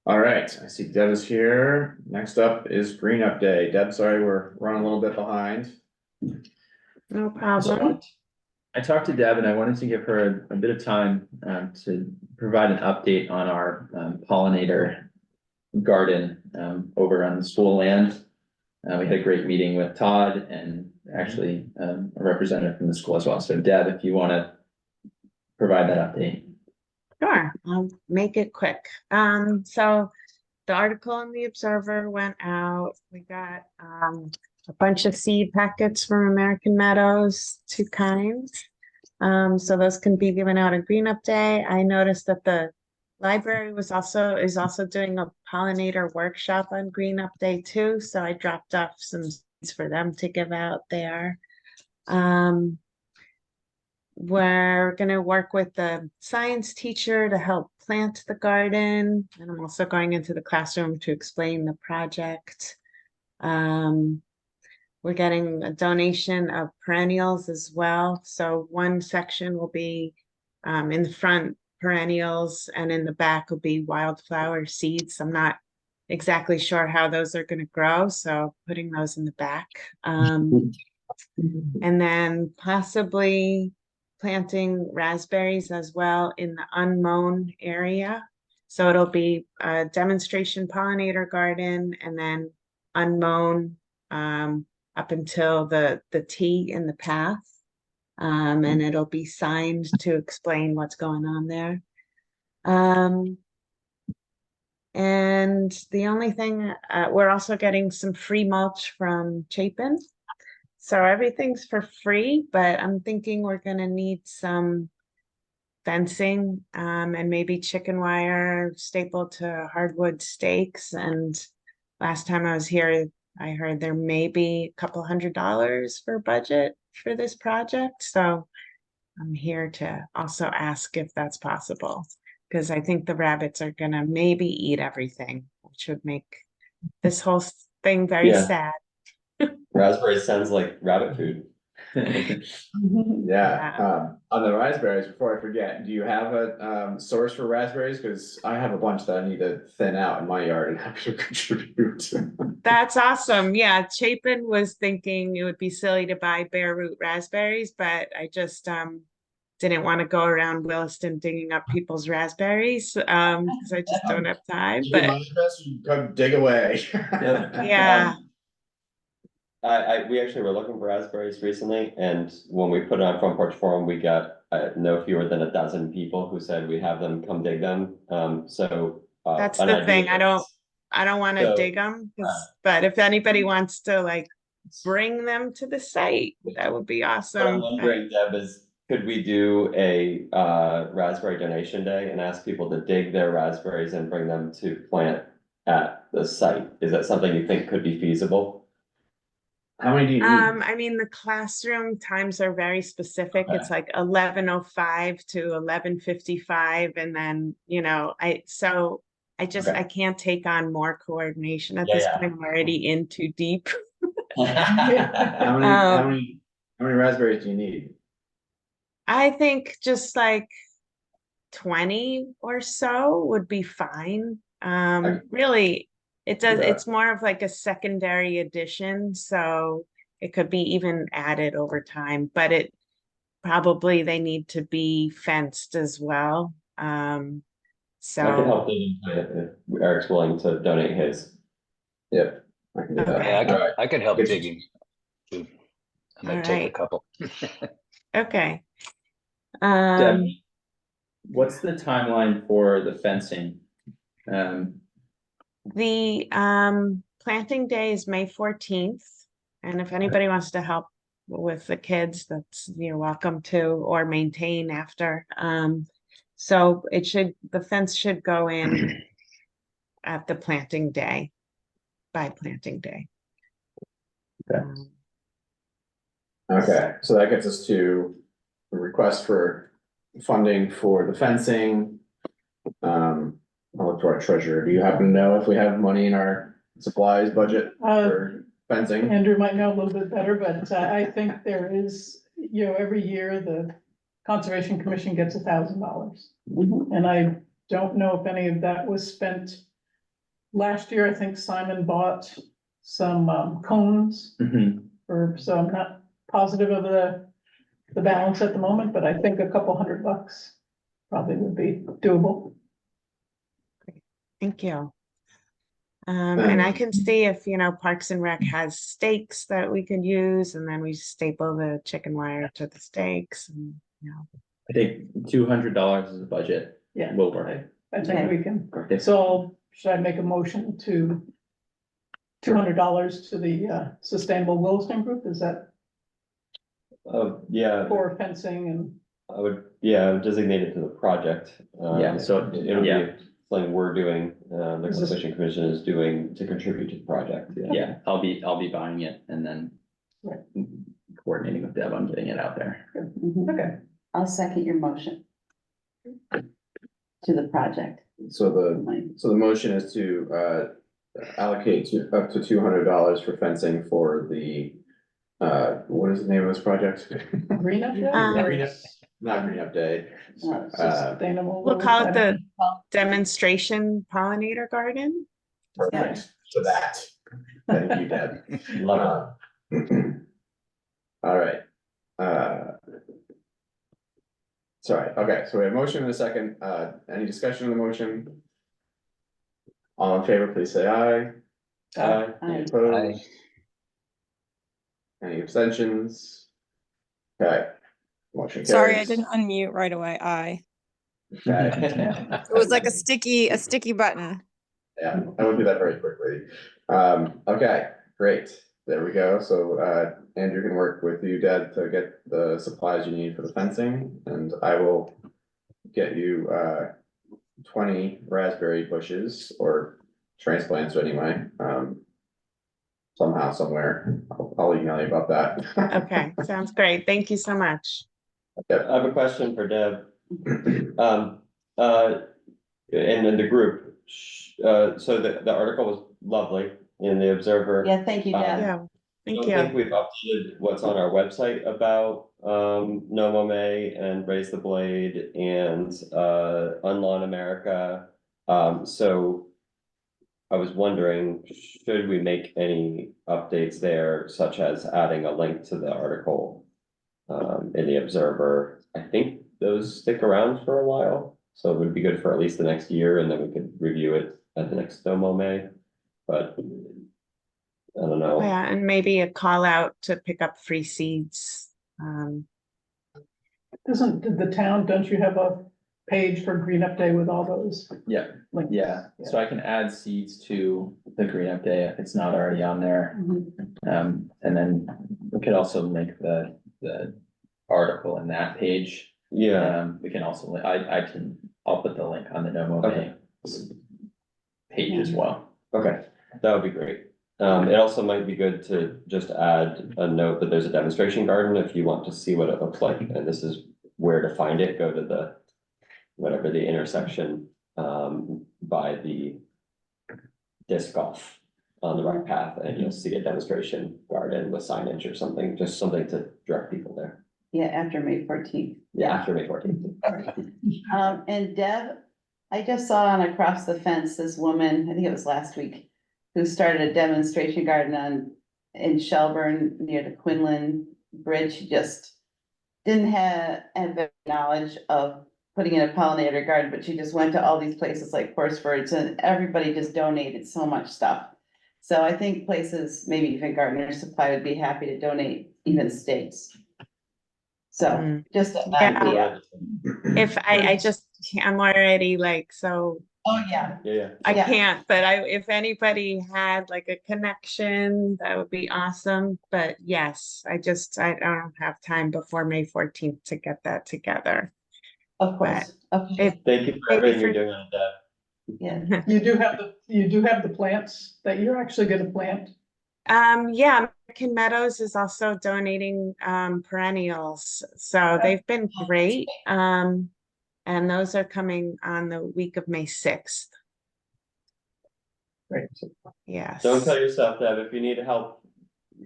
[SPEAKER 8] All right, I see Deb is here. Next up is Green Up Day. Deb, sorry, we're running a little bit behind.
[SPEAKER 5] No problem.
[SPEAKER 7] I talked to Deb and I wanted to give her a bit of time to provide an update on our pollinator garden over on the school land. We had a great meeting with Todd and actually a representative from the school as well. So Deb, if you want to provide that update.
[SPEAKER 11] Sure, I'll make it quick. So the article in the Observer went out. We got a bunch of seed packets from American Meadows, 2 kinds. So those can be given out at Green Up Day. I noticed that the library is also doing a pollinator workshop on Green Up Day too. So I dropped off some seeds for them to give out there. We're going to work with the science teacher to help plant the garden. And I'm also going into the classroom to explain the project. we're getting a donation of perennials as well. So one section will be in the front perennials, and in the back will be wildflower seeds. I'm not exactly sure how those are going to grow, so putting those in the back. And then possibly planting raspberries as well in the unmown area. So it'll be a demonstration pollinator garden, and then unmown up until the T in the path. And it'll be signed to explain what's going on there. And the only thing, we're also getting some free mulch from Chapin. So everything's for free, but I'm thinking we're gonna need some fencing, and maybe chicken wire stapled to hardwood stakes. And last time I was here, I heard there may be a couple $100 for budget for this project. So I'm here to also ask if that's possible, because I think the rabbits are gonna maybe eat everything, which would make this whole thing very
[SPEAKER 3] Yeah.
[SPEAKER 11] sad.
[SPEAKER 3] Raspberry sounds like rabbit food.
[SPEAKER 8] Yeah, on the raspberries, before I forget, do you have a source for raspberries? Cause I have a bunch that I need to thin out in my yard and have to contribute.
[SPEAKER 11] That's awesome. Yeah, Chapin was thinking it would be silly to buy bare root raspberries, but I just didn't want to go around Williston digging up people's raspberries because I just don't have time.
[SPEAKER 8] Give
[SPEAKER 11] But
[SPEAKER 8] my address, you come dig away.
[SPEAKER 11] yeah,
[SPEAKER 3] We actually were looking for raspberries recently, and when we put it on Front Porch Forum, we got no fewer than 12 people who said we have them come dig them. So
[SPEAKER 11] that's
[SPEAKER 3] an
[SPEAKER 11] the
[SPEAKER 3] idea
[SPEAKER 11] thing.
[SPEAKER 3] is-
[SPEAKER 11] I don't want to
[SPEAKER 3] So,
[SPEAKER 11] dig them, but if anybody wants to like bring them to the site, that would be
[SPEAKER 3] What I'm
[SPEAKER 11] awesome.
[SPEAKER 3] wondering, Deb, is could we do a raspberry donation day and ask people to dig their raspberries and bring them to plant at the site? Is that something you think could be feasible?
[SPEAKER 8] How many do you need?
[SPEAKER 11] I mean, the classroom times are very specific.
[SPEAKER 3] Okay.
[SPEAKER 11] It's like 11:05 to 11:55, and then, I
[SPEAKER 3] Okay.
[SPEAKER 11] can't take on more coordination at
[SPEAKER 3] Yeah,
[SPEAKER 11] this
[SPEAKER 3] yeah.
[SPEAKER 11] point. I'm already in too deep.
[SPEAKER 8] How many raspberries do you need?
[SPEAKER 11] I think just like 20 or so would be fine.
[SPEAKER 3] Okay.
[SPEAKER 11] Really,
[SPEAKER 8] Yeah.
[SPEAKER 11] it's more of like a secondary addition, so it could be even added over time, but probably they need to be fenced as well.
[SPEAKER 3] I can help digging if Eric's willing to donate his.
[SPEAKER 8] Yep. I can do that.
[SPEAKER 11] Okay.
[SPEAKER 4] Yeah, I could help
[SPEAKER 8] Good.
[SPEAKER 4] digging. Too. I might
[SPEAKER 11] All
[SPEAKER 4] take a
[SPEAKER 11] right.
[SPEAKER 4] couple.
[SPEAKER 11] Okay.
[SPEAKER 7] Deb, what's the timeline for the fencing?
[SPEAKER 11] The planting day is May 14th, and if anybody wants to help with the kids, you're welcome to, or maintain after. So the fence should go in at the planting day, by planting day.
[SPEAKER 8] Okay. Okay, so that gets us to the request for funding for the fencing. I'll look to our treasurer. Do you happen to know if we have money in our supplies budget for fencing?
[SPEAKER 1] Andrew might know a little bit better, but I think there is, every year the Conservation Commission gets $1,000. And I don't know if any of that was spent. Last year, I think Simon bought some cones so I'm not positive of the balance at the moment, but I think a couple $100 probably would be doable.
[SPEAKER 11] Thank you. And I can see if, Parks and Rec has stakes that we could use, and then we staple the chicken wire to the stakes and,
[SPEAKER 7] I think $200 is the budget.
[SPEAKER 1] Yeah.
[SPEAKER 7] Will work.
[SPEAKER 1] I think we can.
[SPEAKER 7] Okay.
[SPEAKER 1] So should I make a motion to $200 to the Sustainable Williston Group? Is that
[SPEAKER 3] Yeah,
[SPEAKER 1] for fencing and?
[SPEAKER 3] I would designate it to the project.
[SPEAKER 7] Yeah, so,
[SPEAKER 3] It'll
[SPEAKER 7] yeah.
[SPEAKER 3] be something we're doing, the
[SPEAKER 1] Is this-
[SPEAKER 3] Conservation Commission is doing to contribute to the project.
[SPEAKER 7] Yeah, I'll be buying it and then
[SPEAKER 1] Right.
[SPEAKER 7] coordinating with Deb on getting it out there.
[SPEAKER 1] Okay.
[SPEAKER 6] I'll second your motion to the project.
[SPEAKER 8] So the motion is to allocate up to $200 for fencing for the what is the name of this project?
[SPEAKER 1] Green up there?
[SPEAKER 8] Green Up- Not Green Up Day.
[SPEAKER 1] Sustainable.
[SPEAKER 11] We'll call it the
[SPEAKER 6] Well,
[SPEAKER 11] demonstration pollinator garden.
[SPEAKER 8] Perfect, to that. Thank you, Deb.
[SPEAKER 3] Love
[SPEAKER 8] All right. Sorry, okay, so we have motion in a second, any discussion on the motion? All in favor, please say aye.
[SPEAKER 3] it.
[SPEAKER 8] Any
[SPEAKER 6] Aye.
[SPEAKER 8] opposed? Any abstentions? Okay. Motion
[SPEAKER 5] Sorry, I
[SPEAKER 8] carries.
[SPEAKER 5] didn't unmute right away.
[SPEAKER 8] Okay,
[SPEAKER 5] It was like a sticky button.
[SPEAKER 8] yeah, I will do that very quickly. Okay, great, there we go, so, Andrew can work with you, Deb, to get the supplies you need for the fencing, and I will get you, 20 raspberry bushes, or transplants anyway, somehow, somewhere, I'll email you about that.
[SPEAKER 11] Okay, sounds great. Thank you so much.
[SPEAKER 3] I have a question for Deb. And in the group, so the article was lovely in the Observer.
[SPEAKER 6] Yeah, thank you, Deb.
[SPEAKER 11] Yeah,
[SPEAKER 3] I
[SPEAKER 11] thank
[SPEAKER 3] don't think
[SPEAKER 11] you.
[SPEAKER 3] we've updated what's on our website about No Mow May and Raise the Blade and Unlawn America. So I was wondering, should we make any updates there, such as adding a link to the article in the Observer? I think those stick around for a while, so it would be good for at least the next year, and then we could review it at the next No Mow May. But I don't know.
[SPEAKER 11] Yeah, and maybe a call out to pick up free seeds.
[SPEAKER 1] Doesn't the town, don't you have a page for Green Up Day with all those?
[SPEAKER 7] Yeah,
[SPEAKER 1] links?
[SPEAKER 7] yeah, so I can add seeds to the Green Up Day if it's not already on there.
[SPEAKER 1] Mhm.
[SPEAKER 7] And then we could also make the article in that page.
[SPEAKER 3] Yeah,
[SPEAKER 7] We can also, I'll put the link on the No Mow May page as well.
[SPEAKER 3] okay, that would be great. It also might be good to just add a note that there's a demonstration garden if you want to see what it looks like, and this is where to find it, go to the whatever the intersection by the disc golf on the right path, and you'll see a demonstration garden with signage or something, just something to direct people there.
[SPEAKER 6] Yeah, after May 14th.
[SPEAKER 3] Yeah, after May 14th.
[SPEAKER 6] And Deb, I just saw on across the fence, this woman, I think it was last week, who started a demonstration garden in Shelburne near the Quinlan Bridge. She just didn't have any knowledge of putting in a pollinator garden, but she just went to all these places like Horsford's, and everybody just donated so much stuff. So I think places, maybe even Gardener Supply, would be happy to donate even stakes. So
[SPEAKER 11] Mm.
[SPEAKER 6] just an
[SPEAKER 11] Yeah.
[SPEAKER 6] idea.
[SPEAKER 11] If I just, I'm already like, so
[SPEAKER 6] Oh, yeah.
[SPEAKER 3] Yeah,
[SPEAKER 11] I
[SPEAKER 6] Yeah.
[SPEAKER 11] can't, but if anybody had like a connection, that would be awesome. But yes, I don't have time before May 14th to get that together.
[SPEAKER 6] Of course. Okay,
[SPEAKER 11] If,
[SPEAKER 3] thank you for
[SPEAKER 11] Maybe
[SPEAKER 3] everything you're
[SPEAKER 11] for-
[SPEAKER 3] doing on that.
[SPEAKER 6] yeah.
[SPEAKER 1] You do have the plants that you're actually gonna plant.
[SPEAKER 11] yeah, American Meadows is also donating perennials, so they've been great. And those are coming on the week of May 6th.
[SPEAKER 1] Great.
[SPEAKER 11] Yes.
[SPEAKER 3] Don't tell yourself that if you need help,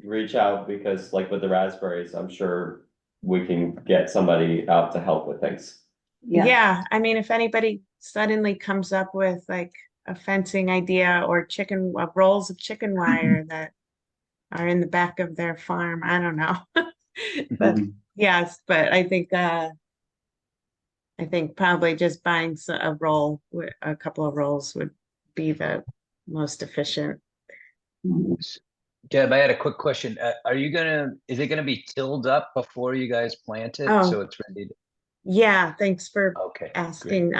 [SPEAKER 3] reach out, because like with the raspberries, I'm sure we can get somebody out to help with things.
[SPEAKER 11] Yeah, I mean, if anybody suddenly comes up with like a fencing idea or rolls of chicken wire that are in the back of their farm, I don't know. But yes, but I think probably just buying a couple of rolls would be the most efficient.
[SPEAKER 4] Deb, I had a quick question. Is it gonna be tilled up before you guys plant it?
[SPEAKER 11] Oh.
[SPEAKER 4] So it's ready to,
[SPEAKER 11] Yeah, thanks for
[SPEAKER 4] okay. Great.
[SPEAKER 11] asking.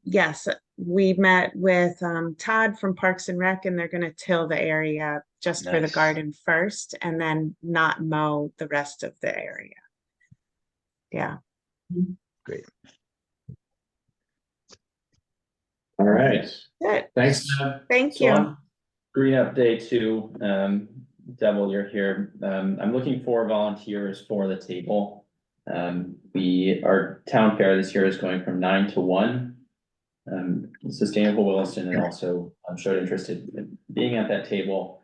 [SPEAKER 11] Yes, we met with Todd from Parks and Rec, and they're gonna till the area just for the
[SPEAKER 4] Nice.
[SPEAKER 11] garden first and then not mow the rest of the area. Yeah.
[SPEAKER 4] Great.
[SPEAKER 8] All right,
[SPEAKER 11] Good.
[SPEAKER 8] thanks, Deb.
[SPEAKER 11] Thank
[SPEAKER 7] So
[SPEAKER 11] you.
[SPEAKER 7] on Green Up Day 2, Devil, you're here. I'm looking for volunteers for the table. Our town fair this year is going from 9 to 1. Sustainable Williston and also showed interest in being at that table.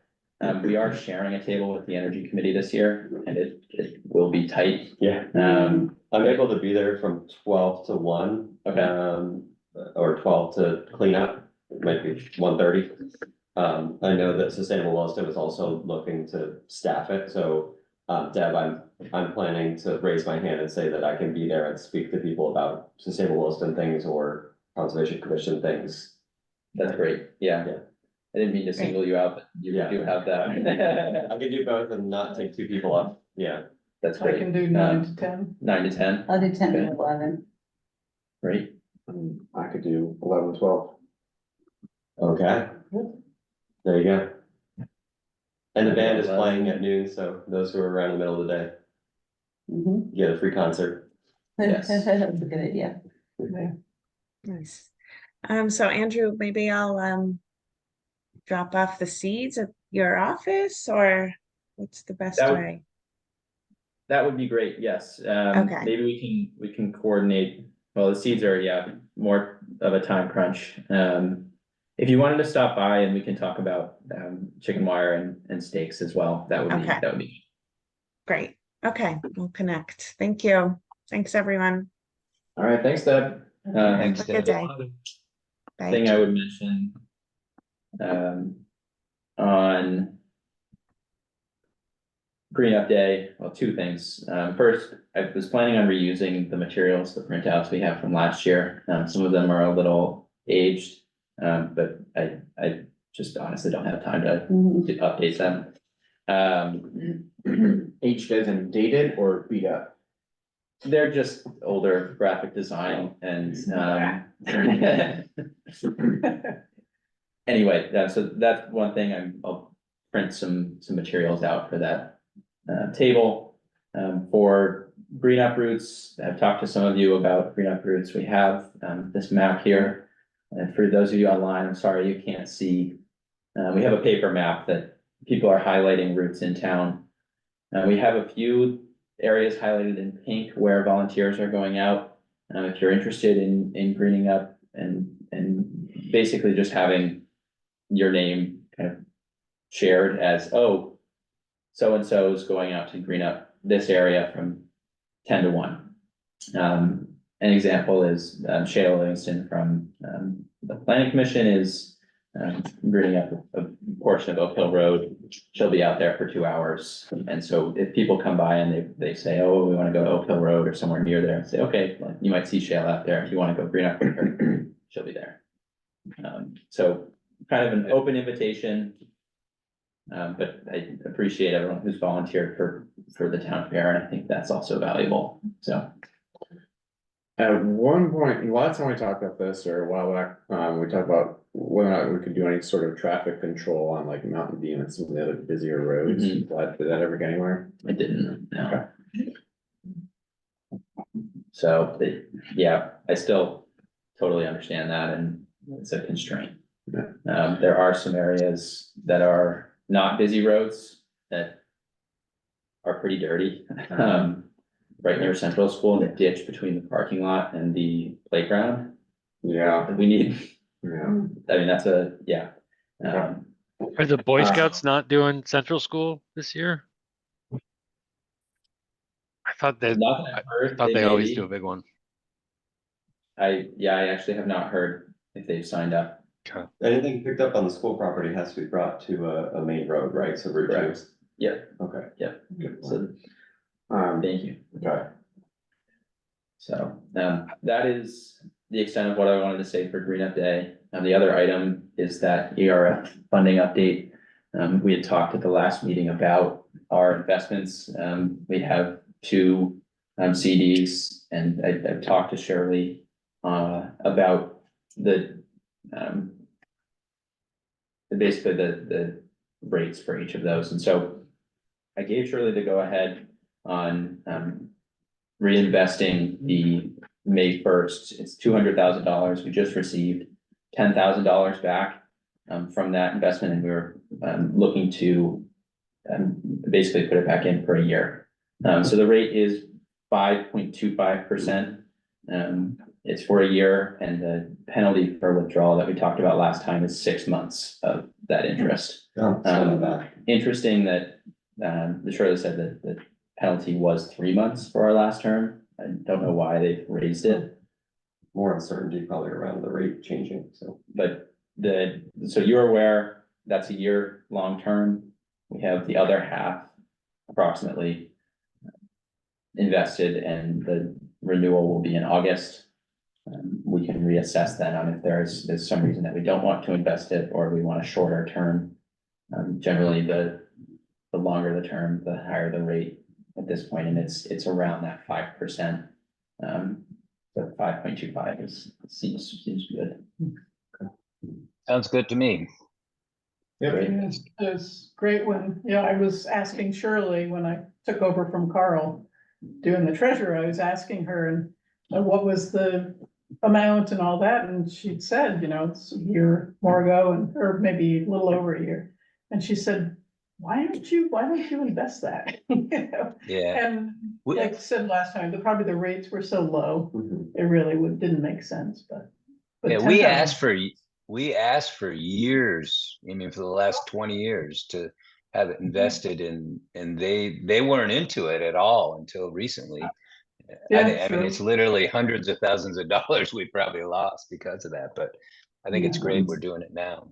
[SPEAKER 7] We are sharing a table with the energy committee this year, and it will be tight.
[SPEAKER 3] Yeah. I'm able to be there from 12 to 1.
[SPEAKER 7] Okay.
[SPEAKER 3] Or 12 to clean up, it might be 1:30. I know that Sustainable Williston is also looking to staff it, so, Deb, I'm planning to raise my hand and say that I can be there and speak to people about Sustainable Williston things or Conservation Commission things.
[SPEAKER 7] That's great, yeah.
[SPEAKER 3] Yeah.
[SPEAKER 7] I didn't mean to single you out, but you
[SPEAKER 3] Yeah.
[SPEAKER 7] do have that.
[SPEAKER 3] I can do both and not take 2 people up, yeah.
[SPEAKER 7] That's
[SPEAKER 1] I
[SPEAKER 7] great.
[SPEAKER 1] can do 9 to 10.
[SPEAKER 7] 9 to 10,
[SPEAKER 6] I'll do 10 to
[SPEAKER 7] Okay.
[SPEAKER 6] 11.
[SPEAKER 7] great.
[SPEAKER 8] I could do 11, 12.
[SPEAKER 3] Okay. There you go. And the band is playing at noon, so those who are around the middle of the day,
[SPEAKER 6] Mhm.
[SPEAKER 3] get a free concert.
[SPEAKER 7] Yes.
[SPEAKER 6] That's a good idea.
[SPEAKER 1] Yeah.
[SPEAKER 11] Nice. So Andrew, maybe I'll drop off the seeds at your office, or what's the best
[SPEAKER 7] That would-
[SPEAKER 11] way?
[SPEAKER 7] That would be great, yes.
[SPEAKER 11] Okay.
[SPEAKER 7] Maybe we can coordinate, well, the seeds are, yeah, more of a time crunch. If you wanted to stop by and we can talk about, chicken wire and steaks as well, that would be,
[SPEAKER 11] Okay.
[SPEAKER 7] that would be.
[SPEAKER 11] Great. Okay, we'll connect. Thank you. Thanks, everyone.
[SPEAKER 7] All right, thanks, Deb.
[SPEAKER 4] Thanks,
[SPEAKER 11] Have a good
[SPEAKER 4] Deb.
[SPEAKER 11] day. Bye.
[SPEAKER 7] Thing I would mention, on Green Up Day, well, 2 things. First, I was planning on reusing the materials, the printouts we have from last year. Some of them are a little aged, but I just honestly don't have time to
[SPEAKER 6] Mhm.
[SPEAKER 7] update them.
[SPEAKER 8] Aged as in dated or beat up?
[SPEAKER 7] They're just older graphic design and, anyway, so that's one thing. I'll print some materials out for that table. For green up roots, I've talked to some of you about green up roots. We have this map here. And for those of you online, I'm sorry you can't see. We have a paper map that people are highlighting routes in town. We have a few areas highlighted in pink where volunteers are going out. If you're interested in greening up and basically just having your name kind of shared as, oh, so-and-so is going out to green up this area from 10 to 1. An example is Shayla Livingston from the Planning Commission is greening up a portion of Oak Hill Road. She'll be out there for 2 hours. And so if people come by and they say, oh, we want to go to Oak Hill Road or somewhere near there, say, okay, well, you might see Shayla out there. If you want to go green up with her, she'll be there. So kind of an open invitation. But I appreciate everyone who's volunteered for the town fair, and I think that's also valuable, so.
[SPEAKER 8] At one point, last time we talked about this, or a while back, we talked about whether or not we could do any sort of traffic control on like Mountain View and some of the other busier roads.
[SPEAKER 7] Mhm.
[SPEAKER 8] Did that ever get anywhere?
[SPEAKER 7] I didn't, no. So, yeah, I still totally understand that, and it's a constraint. There are some areas that are not busy roads that are pretty dirty. Right near Central School, in the ditch between the parking lot and the playground.
[SPEAKER 8] Yeah,
[SPEAKER 7] We need,
[SPEAKER 8] yeah.
[SPEAKER 7] I mean, that's yeah.
[SPEAKER 2] Are the Boy Scouts not doing Central School this year? I thought that,
[SPEAKER 7] Not that
[SPEAKER 2] I
[SPEAKER 7] I've heard,
[SPEAKER 2] thought they
[SPEAKER 7] may
[SPEAKER 2] always
[SPEAKER 7] be.
[SPEAKER 2] do a big one.
[SPEAKER 7] I actually have not heard if they've signed up.
[SPEAKER 2] Okay.
[SPEAKER 3] Anything picked up on the school property has to be brought to a main road, right? So Route 2.
[SPEAKER 7] Correct. Yeah,
[SPEAKER 3] Okay.
[SPEAKER 7] yeah.
[SPEAKER 3] Good.
[SPEAKER 7] So,
[SPEAKER 8] Um,
[SPEAKER 7] thank you.
[SPEAKER 8] okay.
[SPEAKER 7] So, that is the extent of what I wanted to say for Green Up Day. And the other item is that ERF funding update. We had talked at the last meeting about our investments. We have 2 CDs, and I've talked to Shirley about basically the rates for each of those. And so I gave Shirley the go ahead on reinvesting the May 1st. It's $200,000. We just received $10,000 back from that investment, and we were looking to basically put it back in for a year. So the rate is 5.25%. It's for a year, and the penalty for withdrawal that we talked about last time is 6 months of that interest. Interesting that, the Shirley said that the penalty was 3 months for our last term. I don't know why they've raised it,
[SPEAKER 3] More uncertainty probably around the rate changing, so.
[SPEAKER 7] but so you're aware that's a year long term. We have the other half approximately invested, and the renewal will be in August. We can reassess then on if there's some reason that we don't want to invest it, or we want a shorter term. Generally, the longer the term, the higher the rate at this point, and it's around that 5%. So 5.25 seems good.
[SPEAKER 4] Sounds good to me.
[SPEAKER 1] It's great when, I was asking Shirley when I took over from Carl doing the treasurer, I was asking her and what was the amount and all that, and she'd said, it's a year more ago or maybe a little over a year. And she said, why don't you invest that?
[SPEAKER 4] Yeah.
[SPEAKER 1] And like I said last time, probably the rates were so low, it really didn't make sense, but.
[SPEAKER 4] Yeah,
[SPEAKER 1] 10,000
[SPEAKER 4] we asked for years, I mean, for the last 20 years to have it invested in, and they weren't into it at all until recently. I mean, it's literally hundreds of thousands of dollars we probably lost because of that, but I think it's great we're doing it now.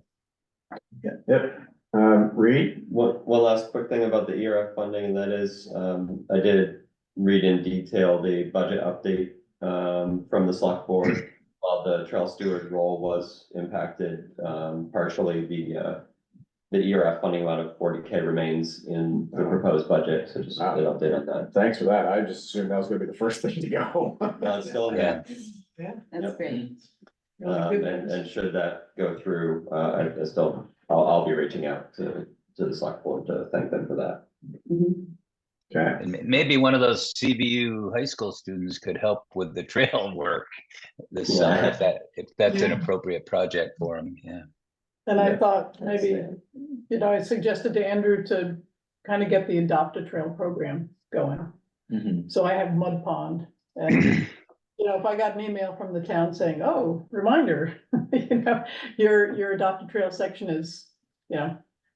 [SPEAKER 8] Yep. Reed?
[SPEAKER 3] One last quick thing about the ERF funding, and that is, I did read in detail the budget update, from the select board. While the trail steward role was impacted, partially the ERF funding amount of 40K remains in the proposed budget, so just an update on that.
[SPEAKER 8] Thanks for that. I just assumed that was gonna be the first thing to go.
[SPEAKER 3] No, it's still in there.
[SPEAKER 6] That's great.
[SPEAKER 3] And should that go through, I'll be reaching out to the select board to thank them for that.
[SPEAKER 8] Okay.
[SPEAKER 4] And maybe one of those CBU high school students could help with the trail work this summer, if that's an appropriate project for them, yeah.
[SPEAKER 1] And I thought maybe, I suggested to Andrew to kind of get the Adopt a Trail program going. So I have Mud Pond, and if I got an email from the town saying, oh, reminder, your Adopt a Trail section is,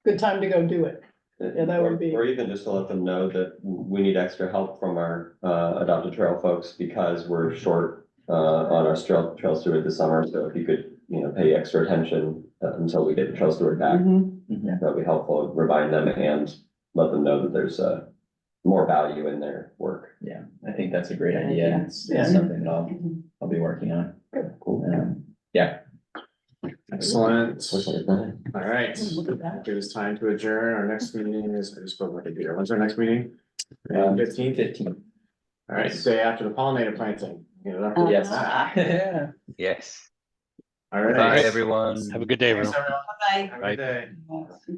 [SPEAKER 1] good time to go do it. Yeah, that would be.
[SPEAKER 3] Or even just to let them know that we need extra help from our Adopt a Trail folks, because we're short on our trail steward this summer. So if you could, pay extra attention until we get the trail steward back, that'd be helpful. Remind them and let them know that there's more value in their work.
[SPEAKER 7] Yeah, I think that's a great idea. It's something that I'll be working on.
[SPEAKER 3] Cool.
[SPEAKER 7] Yeah.
[SPEAKER 8] Excellent.
[SPEAKER 3] All
[SPEAKER 8] All right. It is time to adjourn. Our next meeting is, I just spoke like a computer. When's our next meeting? 15th. All right, day after the pollinator planting.
[SPEAKER 7] Yes.
[SPEAKER 1] Yeah.
[SPEAKER 4] Yes.
[SPEAKER 8] All right.
[SPEAKER 4] Bye, everyone.
[SPEAKER 2] Have a good day, everyone.
[SPEAKER 8] Thanks, everyone.
[SPEAKER 6] Bye.
[SPEAKER 8] Have a good day.